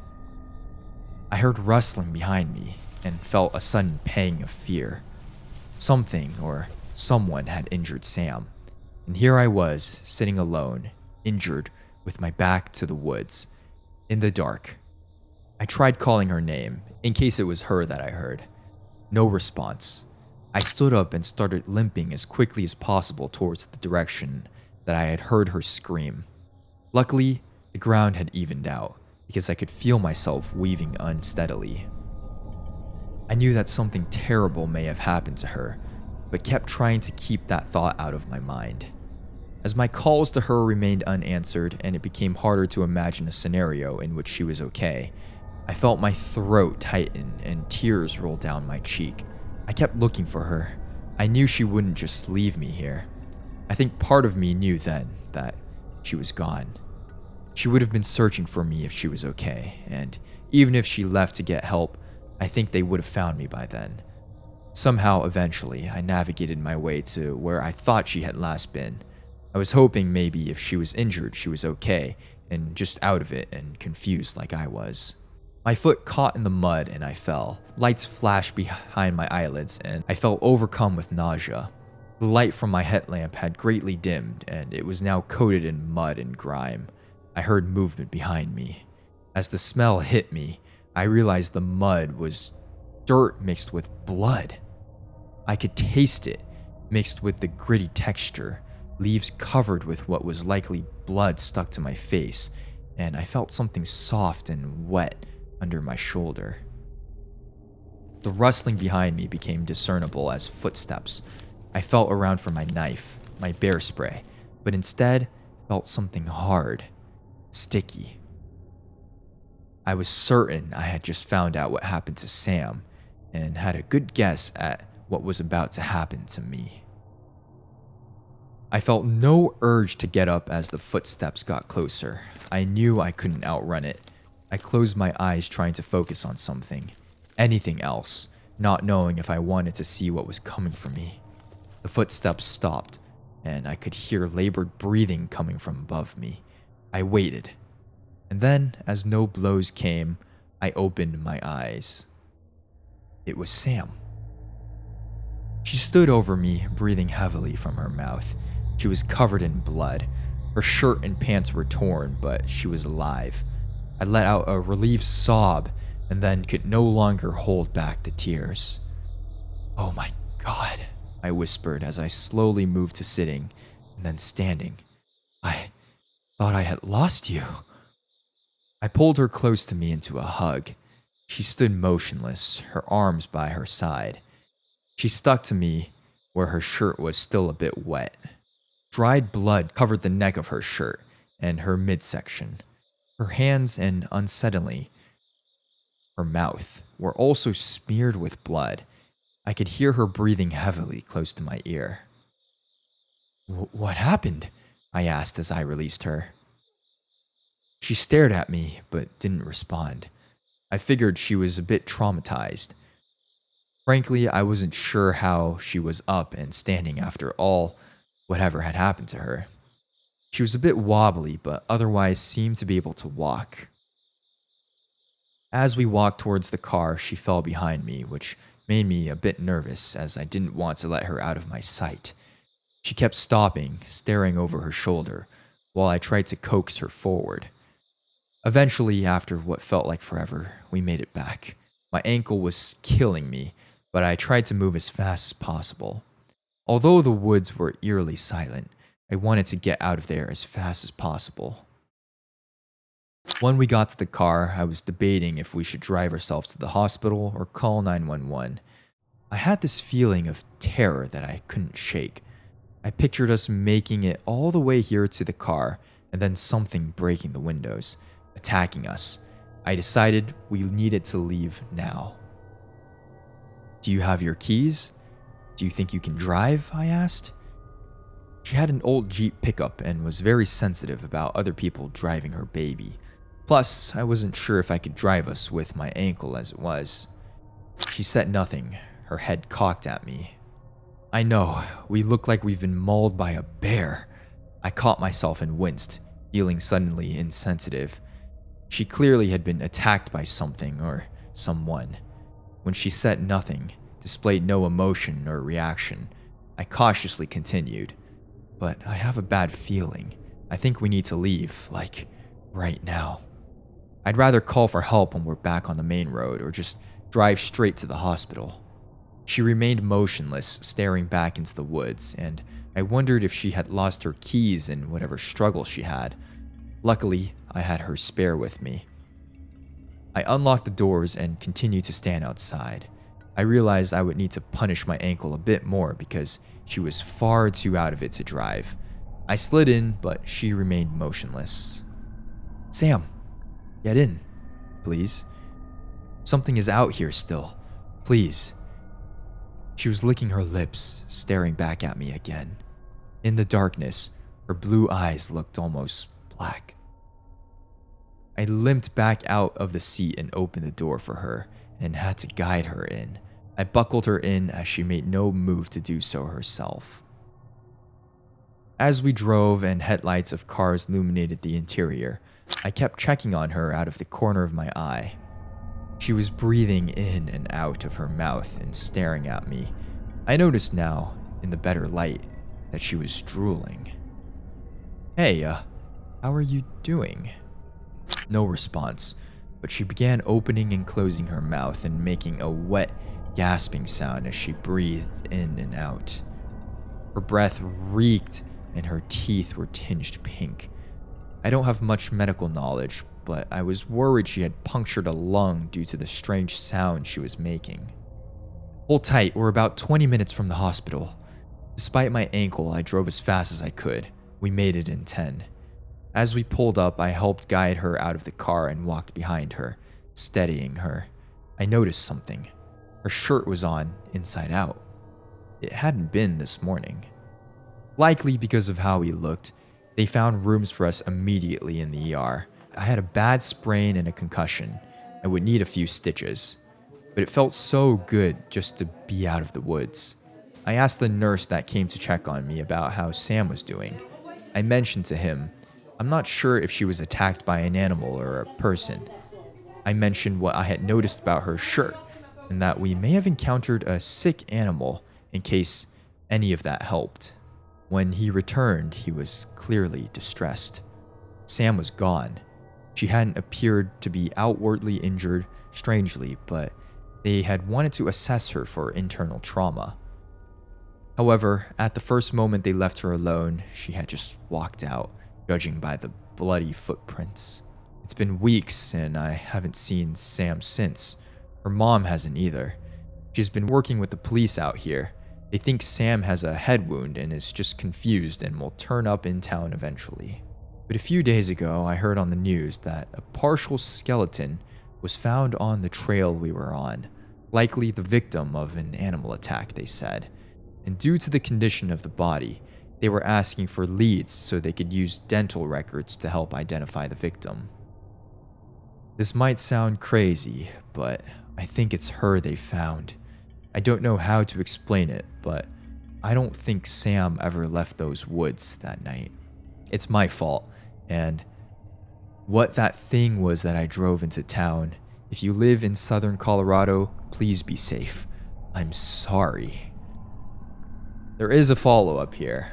I heard rustling behind me and felt a sudden pang of fear. Something or someone had injured Sam, and here I was, sitting alone, injured, with my back to the woods, in the dark. I tried calling her name, in case it was her that I heard. No response. I stood up and started limping as quickly as possible towards the direction that I had heard her scream. Luckily, the ground had evened out, because I could feel myself weaving unsteadily. I knew that something terrible may have happened to her, but kept trying to keep that thought out of my mind. As my calls to her remained unanswered and it became harder to imagine a scenario in which she was okay, I felt my throat tighten and tears roll down my cheek. I kept looking for her. I knew she wouldn't just leave me here. I think part of me knew then that she was gone. She would have been searching for me if she was okay, and even if she left to get help, I think they would have found me by then. Somehow, eventually, I navigated my way to where I thought she had last been. I was hoping maybe if she was injured, she was okay, and just out of it and confused like I was. My foot caught in the mud and I fell. Lights flashed behind my eyelids and I felt overcome with nausea. The light from my headlamp had greatly dimmed and it was now coated in mud and grime. I heard movement behind me. As the smell hit me, I realized the mud was dirt mixed with blood. I could taste it, mixed with the gritty texture, leaves covered with what was likely blood stuck to my face, and I felt something soft and wet under my shoulder. The rustling behind me became discernible as footsteps. I felt around for my knife, my bear spray, but instead felt something hard, sticky. I was certain I had just found out what happened to Sam, and had a good guess at what was about to happen to me. I felt no urge to get up as the footsteps got closer. I knew I couldn't outrun it. I closed my eyes trying to focus on something, anything else, not knowing if I wanted to see what was coming for me. The footsteps stopped, and I could hear labored breathing coming from above me. I waited, and then, as no blows came, I opened my eyes. It was Sam. She stood over me, breathing heavily from her mouth. She was covered in blood. Her shirt and pants were torn, but she was alive. I let out a relieved sob and then could no longer hold back the tears. "Oh my God," I whispered as I slowly moved to sitting and then standing. "I thought I had lost you." I pulled her close to me into a hug. She stood motionless, her arms by her side. She stuck to me where her shirt was still a bit wet. Dried blood covered the neck of her shirt and her midsection. Her hands and, unsettlingly, her mouth were also smeared with blood. I could hear her breathing heavily close to my ear. What happened? I asked as I released her. She stared at me, but didn't respond. I figured she was a bit traumatized. Frankly, I wasn't sure how she was up and standing after all whatever had happened to her. She was a bit wobbly, but otherwise seemed to be able to walk. As we walked towards the car, she fell behind me, which made me a bit nervous as I didn't want to let her out of my sight. She kept stopping, staring over her shoulder, while I tried to coax her forward. Eventually, after what felt like forever, we made it back. My ankle was killing me, but I tried to move as fast as possible. Although the woods were eerily silent, I wanted to get out of there as fast as possible. When we got to the car, I was debating if we should drive ourselves to the hospital or call 911. I had this feeling of terror that I couldn't shake. I pictured us making it all the way here to the car and then something breaking the windows, attacking us. I decided we needed to leave now. Do you have your keys? Do you think you can drive? I asked. She had an old Jeep pickup and was very sensitive about other people driving her baby. Plus, I wasn't sure if I could drive us with my ankle as it was. She said nothing, her head cocked at me. I know, we look like we've been mauled by a bear. I caught myself and winced, feeling suddenly insensitive. She clearly had been attacked by something or someone. When she said nothing, displayed no emotion or reaction, I cautiously continued. But I have a bad feeling. I think we need to leave, like, right now. I'd rather call for help when we're back on the main road or just drive straight to the hospital. She remained motionless, staring back into the woods, and I wondered if she had lost her keys in whatever struggle she had. Luckily, I had her spare with me. I unlocked the doors and continued to stand outside. I realized I would need to punish my ankle a bit more because she was far too out of it to drive. I slid in, but she remained motionless. Sam, get in, please. Something is out here still. Please. She was licking her lips, staring back at me again. In the darkness, her blue eyes looked almost black. I limped back out of the seat and opened the door for her and had to guide her in. I buckled her in as she made no move to do so herself. As we drove and headlights of cars illuminated the interior, I kept checking on her out of the corner of my eye. She was breathing in and out of her mouth and staring at me. I noticed now, in the better light, that she was drooling. Hey, how are you doing? No response, but she began opening and closing her mouth and making a wet, gasping sound as she breathed in and out. Her breath reeked and her teeth were tinged pink. I don't have much medical knowledge, but I was worried she had punctured a lung due to the strange sound she was making. Hold tight, we're about 20 minutes from the hospital. Despite my ankle, I drove as fast as I could. We made it in 10. As we pulled up, I helped guide her out of the car and walked behind her, steadying her. I noticed something. Her shirt was on inside out. It hadn't been this morning. Likely because of how we looked, they found rooms for us immediately in the ER. I had a bad sprain and a concussion. I would need a few stitches. But it felt so good just to be out of the woods. I asked the nurse that came to check on me about how Sam was doing. I mentioned to him, I'm not sure if she was attacked by an animal or a person. I mentioned what I had noticed about her shirt, and that we may have encountered a sick animal in case any of that helped. When he returned, he was clearly distressed. Sam was gone. She hadn't appeared to be outwardly injured, strangely, but they had wanted to assess her for internal trauma. However, at the first moment they left her alone, she had just walked out, judging by the bloody footprints. It's been weeks and I haven't seen Sam since. Her mom hasn't either. She's been working with the police out here. They think Sam has a head wound and is just confused and will turn up in town eventually. But a few days ago, I heard on the news that a partial skeleton was found on the trail we were on, likely the victim of an animal attack, they said. And due to the condition of the body, they were asking for leads so they could use dental records to help identify the victim. This might sound crazy, but I think it's her they found. I don't know how to explain it, but I don't think Sam ever left those woods that night. It's my fault, and what that thing was that I drove into town. If you live in southern Colorado, please be safe. I'm sorry. There is a follow-up here.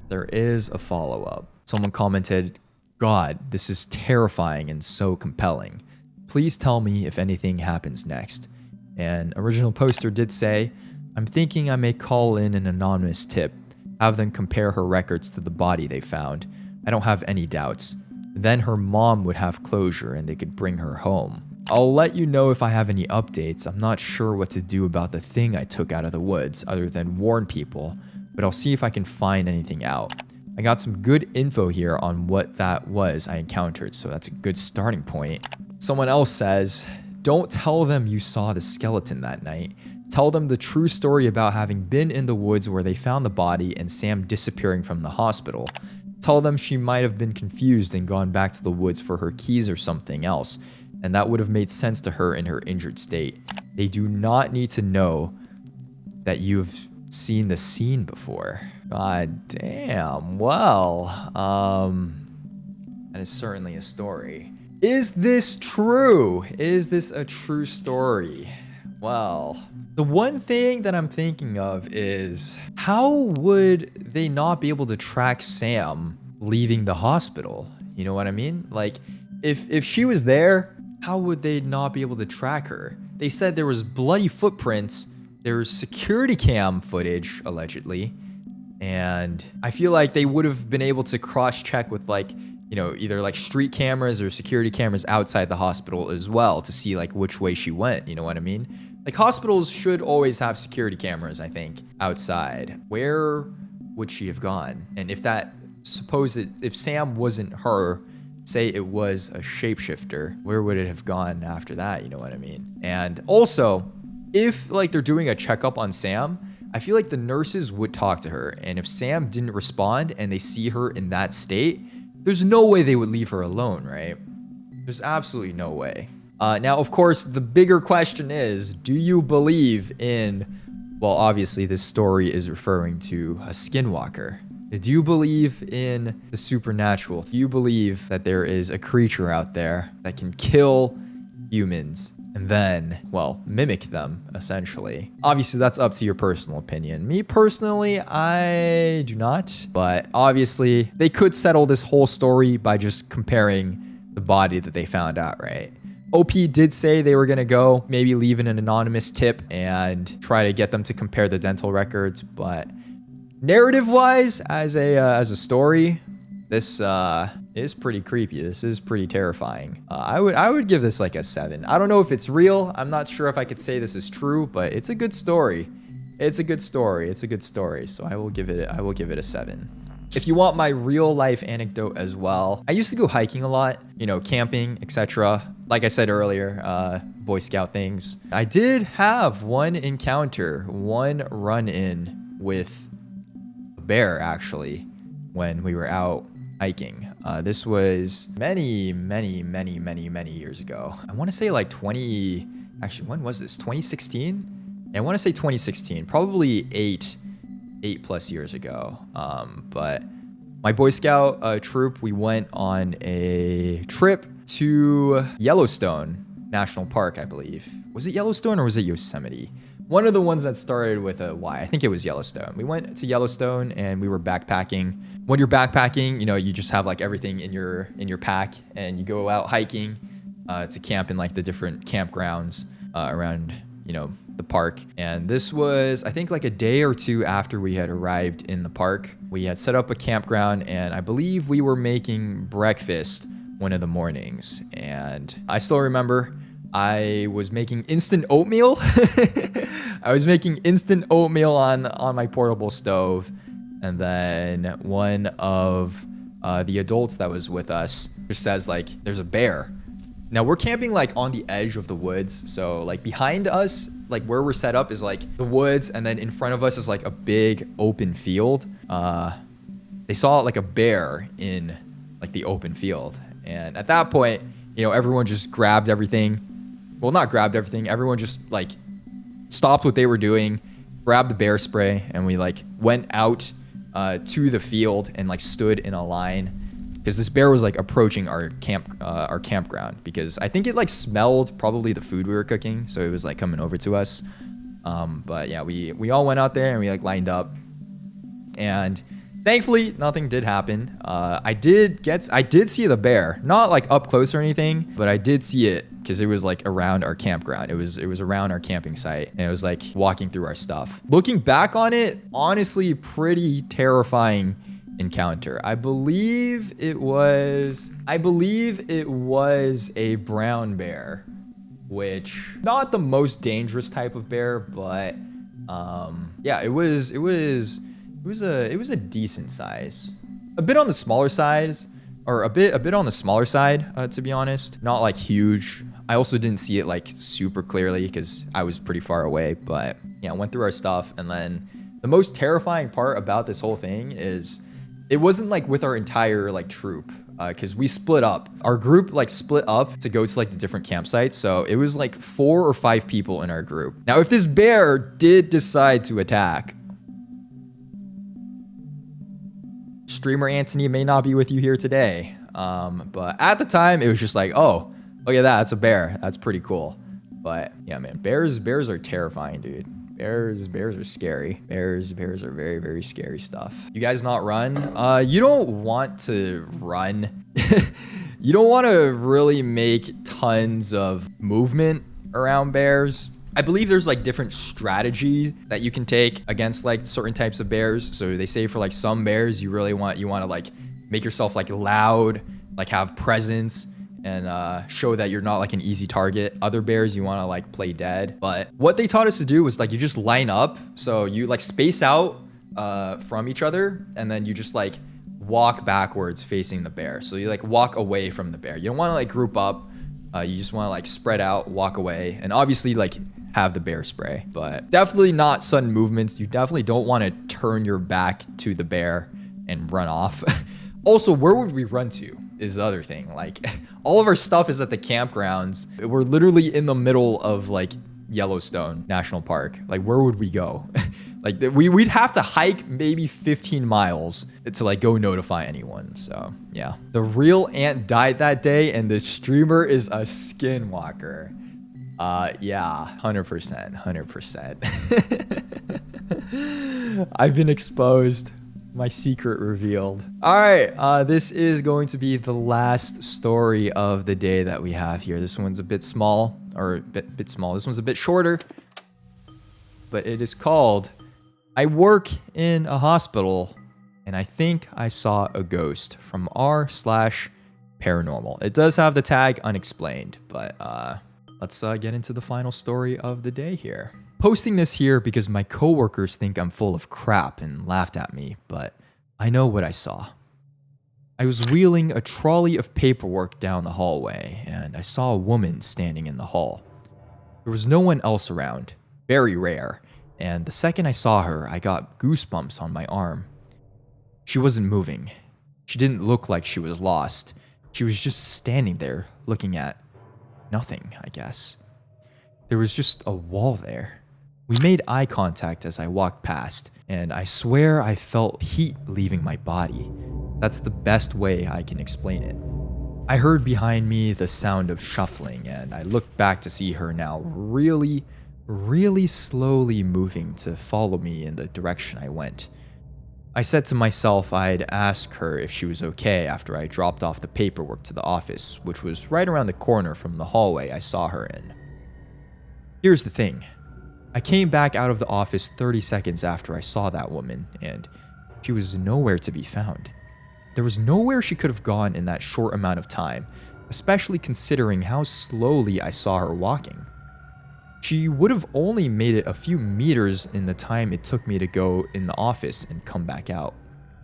There is a follow-up. Someone commented, "God, this is terrifying and so compelling. Please tell me if anything happens next." And original poster did say, "I'm thinking I may call in an anonymous tip, have them compare her records to the body they found. I don't have any doubts. Then her mom would have closure and they could bring her home. I'll let you know if I have any updates. I'm not sure what to do about the thing I took out of the woods other than warn people, but I'll see if I can find anything out. I got some good info here on what that was I encountered, so that's a good starting point." Someone else says, "Don't tell them you saw the skeleton that night. Tell them the true story about having been in the woods where they found the body and Sam disappearing from the hospital. Tell them she might have been confused and gone back to the woods for her keys or something else, and that would have made sense to her in her injured state. They do not need to know that you've seen the scene before." God damn. Well, that is certainly a story. Is this true? Is this a true story? Well, the one thing that I'm thinking of is, how would they not be able to track Sam leaving the hospital? You know what I mean? Like, if she was there, how would they not be able to track her? They said there was bloody footprints, there was security cam footage, allegedly, and I feel like they would have been able to cross-check with, like, you know, either like street cameras or security cameras outside the hospital as well to see like which way she went, you know what I mean? Like, hospitals should always have security cameras, I think, outside. Where would she have gone? And if if Sam wasn't her, say it was a shapeshifter, where would it have gone after that? You know what I mean? And also, if like they're doing a checkup on Sam, I feel like the nurses would talk to her. And if Sam didn't respond and they see her in that state, there's no way they would leave her alone, right? There's absolutely no way. Now, of course, the bigger question is, do you believe in, well, obviously this story is referring to a skinwalker. Do you believe in the supernatural? Do you believe that there is a creature out there that can kill humans and then, well, mimic them, essentially? Obviously, that's up to your personal opinion. Me personally, I do not. But obviously, they could settle this whole story by just comparing the body that they found out, right? OP did say they were going to go, maybe leave an anonymous tip and try to get them to compare the dental records. But narrative-wise, as a story, this is pretty creepy. This is pretty terrifying. I would give this like a 7. I don't know if it's real. I'm not sure if I could say this is true, but it's a good story. It's a good story. It's a good story. So I will give it a 7. If you want my real life anecdote as well, I used to go hiking a lot, you know, camping, etc. Like I said earlier, Boy Scout things. I did have one encounter, one run-in with a bear, actually, when we were out hiking. This was many years ago. I want to say like actually, when was this? 2016? I want to say 2016, probably 8 plus years ago. But my Boy Scout troop, we went on a trip to Yellowstone National Park, I believe. Was it Yellowstone or was it Yosemite? One of the ones that started with a Y. I think it was Yellowstone. We went to Yellowstone and we were backpacking. When you're backpacking, you know, you just have like everything in your pack and you go out hiking to camp in like the different campgrounds around, you know, the park. And this was, I think, like a day or two after we had arrived in the park. We had set up a campground and I believe we were making breakfast one of the mornings. And I still remember I was making instant oatmeal. I was making instant oatmeal on my portable stove. And then one of the adults that was with us just says like, there's a bear. Now we're camping like on the edge of the woods. So like behind us, like where we're set up is like the woods. And then in front of us is like a big open field. They saw like a bear in like the open field. And at that point, you know, everyone just grabbed everything. Well, not grabbed everything. Everyone just like stopped what they were doing, grabbed the bear spray, and we like went out to the field and like stood in a line because this bear was like approaching our campground because I think it like smelled probably the food we were cooking, so it was like coming over to us. But yeah, we all went out there and we like lined up, and thankfully nothing did happen. I did see the bear, not like up close or anything, but I did see it because it was like around our campground. It was around our camping site, and it was like walking through our stuff. Looking back on it, honestly, pretty terrifying encounter. I believe it was a brown bear, which not the most dangerous type of bear, but yeah, it was a decent size. A bit on the smaller size, or a bit on the smaller side, to be honest. Not like huge. I also didn't see it like super clearly because I was pretty far away, but yeah, went through our stuff. And then the most terrifying part about this whole thing is it wasn't like with our entire like troop, because we split up. Our group like split up to go to like the different campsites. So it was like 4 or 5 people in our group. Now, if this bear did decide to attack, streamer Anthony may not be with you here today. But at the time it was just like, oh, look at that. That's a bear. That's pretty cool. But yeah, man, bears are terrifying, dude. Bears are scary. Bears are very, very scary stuff. You guys not run? You don't want to run. You don't want to really make tons of movement around bears. I believe there's like different strategies that you can take against like certain types of bears. So they say for like some bears, you want to like make yourself like loud, like have presence, and show that you're not like an easy target. Other bears, you want to like play dead. But what they taught us to do was like you just line up. So you like space out from each other, and then you just like walk backwards facing the bear. So you like walk away from the bear. You don't want to like group up. You just want to like spread out, walk away, and obviously like have the bear spray. But definitely not sudden movements. You definitely don't want to turn your back to the bear and run off. Also, where would we run to is the other thing. Like all of our stuff is at the campgrounds. We're literally in the middle of like Yellowstone National Park. Like where would we go? Like we'd have to hike maybe 15 miles to like go notify anyone. So yeah, the real ant died that day, and the streamer is a skinwalker. Yeah, 100%. I've been exposed. My secret revealed. All right, this is going to be the last story of the day that we have here. This one's a bit small, or a bit small. This one's a bit shorter, but it is called I Work in a Hospital, and I Think I Saw a Ghost from r/paranormal. It does have the tag unexplained, but let's get into the final story of the day here. Posting this here because my coworkers think I'm full of crap and laughed at me, but I know what I saw. I was wheeling a trolley of paperwork down the hallway, and I saw a woman standing in the hall. There was no one else around, very rare, and the second I saw her, I got goosebumps on my arm. She wasn't moving. She didn't look like she was lost. She was just standing there, looking at nothing, I guess. There was just a wall there. We made eye contact as I walked past, and I swear I felt heat leaving my body. That's the best way I can explain it. I heard behind me the sound of shuffling, and I looked back to see her now really, really slowly moving to follow me in the direction I went. I said to myself I'd ask her if she was okay after I dropped off the paperwork to the office, which was right around the corner from the hallway I saw her in. Here's the thing. I came back out of the office 30 seconds after I saw that woman, and she was nowhere to be found. There was nowhere she could have gone in that short amount of time, especially considering how slowly I saw her walking. She would have only made it a few meters in the time it took me to go in the office and come back out.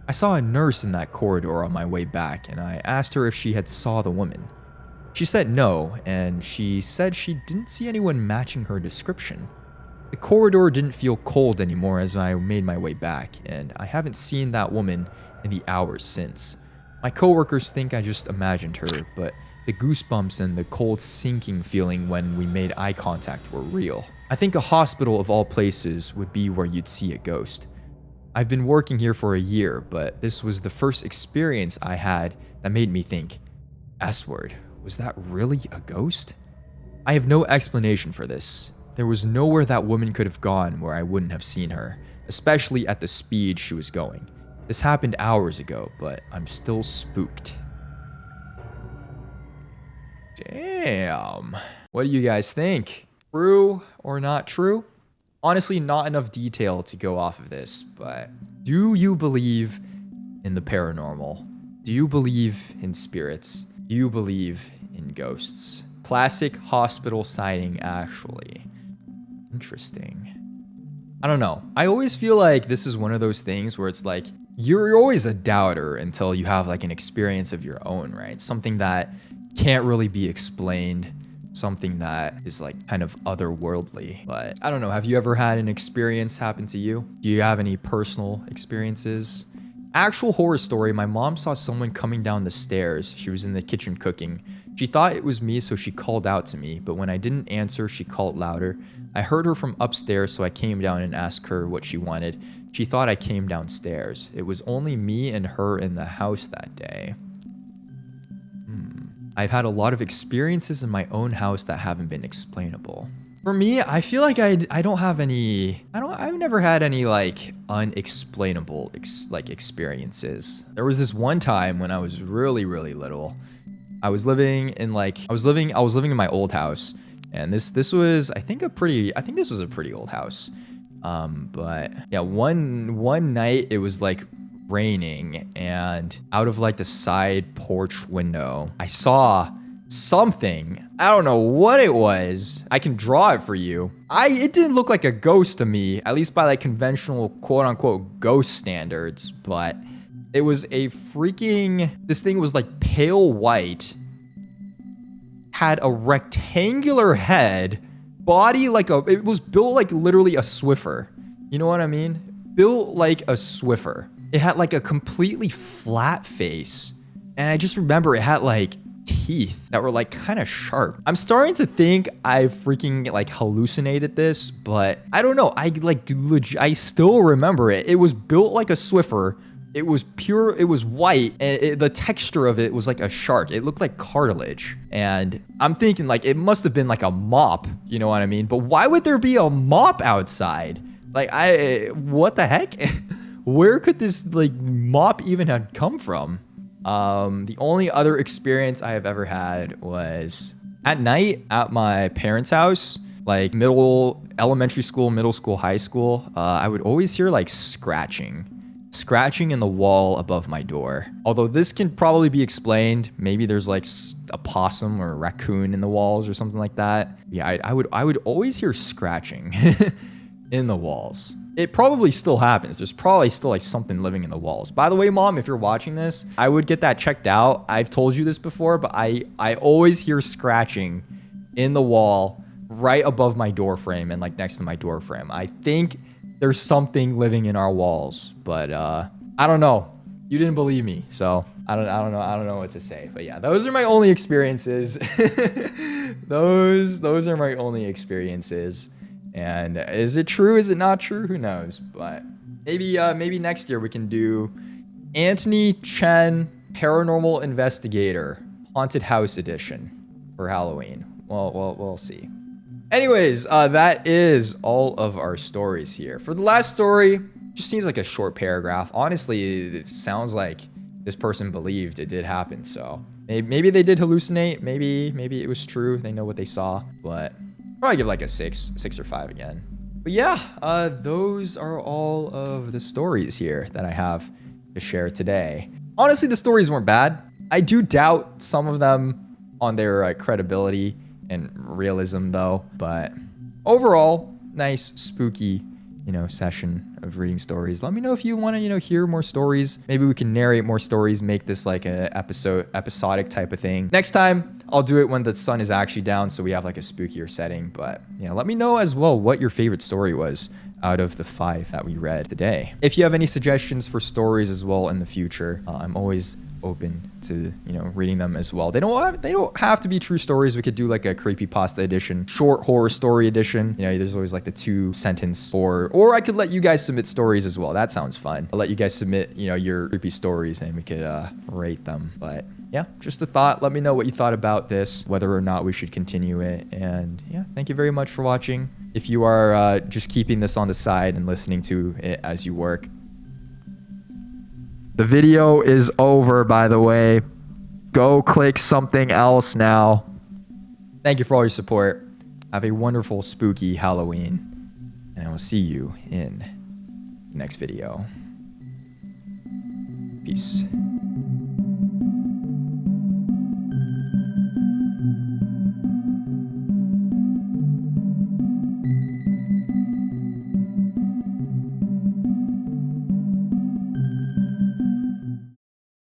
I saw a nurse in that corridor on my way back, and I asked her if she had saw the woman. She said no, and she said she didn't see anyone matching her description. The corridor didn't feel cold anymore as I made my way back, and I haven't seen that woman in the hours since. My coworkers think I just imagined her, but the goosebumps and the cold sinking feeling when we made eye contact were real. I think a hospital of all places would be where you'd see a ghost. I've been working here for a year, but this was the first experience I had that made me think, S-word, was that really a ghost? I have no explanation for this. There was nowhere that woman could have gone where I wouldn't have seen her, especially at the speed she was going. This happened hours ago, but I'm still spooked. Damn. What do you guys think? True or not true? Honestly, not enough detail to go off of this, but do you believe in the paranormal? Do you believe in spirits? Do you believe in ghosts? Classic hospital sighting, actually. Interesting. I don't know. I always feel like this is one of those things where it's like, you're always a doubter until you have like an experience of your own, right? Something that can't really be explained. Something that is like kind of otherworldly. But I don't know, have you ever had an experience happen to you? Do you have any personal experiences? Actual horror story, my mom saw someone coming down the stairs. She was in the kitchen cooking. She thought it was me, so she called out to me, but when I didn't answer, she called louder. I heard her from upstairs, so I came down and asked her what she wanted. She thought I came downstairs. It was only me and her in the house that day. I've had a lot of experiences in my own house that haven't been explainable. For me, I feel like I don't have any, I've never had any like unexplainable experiences. There was this one time when I was really, really little. I was living in my old house, and this was, I think this was a pretty old house. But yeah, one night it was like raining, and out of like the side porch window, I saw something. I don't know what it was. I can draw it for you. It didn't look like a ghost to me, at least by like conventional quote unquote ghost standards, but it was this thing was like pale white, had a rectangular head, body it was built like literally a Swiffer. You know what I mean? Built like a Swiffer. It had like a completely flat face. And I just remember it had like teeth that were like kind of sharp. I'm starting to think I freaking like hallucinated this, but I don't know. I still remember it. It was built like a Swiffer. It was pure, it was white, and the texture of it was like a shark. It looked like cartilage. And I'm thinking like it must have been like a mop, you know what I mean? But why would there be a mop outside? Like what the heck? Where could this like mop even have come from? The only other experience I have ever had was at night at my parents' house, like elementary school, middle school, high school. I would always hear like scratching in the wall above my door. Although this can probably be explained. Maybe there's like a possum or a raccoon in the walls or something like that. Yeah, I would always hear scratching in the walls. It probably still happens. There's probably still like something living in the walls. By the way, Mom, if you're watching this, I would get that checked out. I've told you this before, but I always hear scratching in the wall right above my door frame and like next to my door frame. I think there's something living in our walls, but I don't know. You didn't believe me, so I don't know what to say. But yeah, those are my only experiences. those are my only experiences. And is it true? Is it not true? Who knows? But maybe next year we can do Anthony Chen Paranormal Investigator Haunted House Edition for Halloween. Well, we'll see. Anyways, that is all of our stories here. For the last story, just seems like a short paragraph. Honestly, it sounds like this person believed it did happen. So maybe they did hallucinate. Maybe it was true. They know what they saw, but probably give like a 6 or 5 again. But yeah, those are all of the stories here that I have to share today. Honestly, the stories weren't bad. I do doubt some of them on their credibility and realism though, but overall, nice, spooky, session of reading stories. Let me know if you want to, hear more stories. Maybe we can narrate more stories, make this like a episodic type of thing. Next time, I'll do it when the sun is actually down, so we have like a spookier setting. But yeah, let me know as well what your favorite story was out of the 5 that we read today. If you have any suggestions for stories as well in the future, I'm always open to reading them as well. They don't have to be true stories. We could do like a creepypasta edition, short horror story edition. There's always like the 2-sentence, or I could let you guys submit stories as well. That sounds fun. I'll let you guys submit your creepy stories and we could rate them. But yeah, just a thought. Let me know what you thought about this, whether or not we should continue it. And yeah, thank you very much for watching. If you are just keeping this on the side and listening to it as you work, the video is over, by the way. Go click something else now. Thank you for all your support. Have a wonderful, spooky Halloween. And I will see you in the next video. Peace.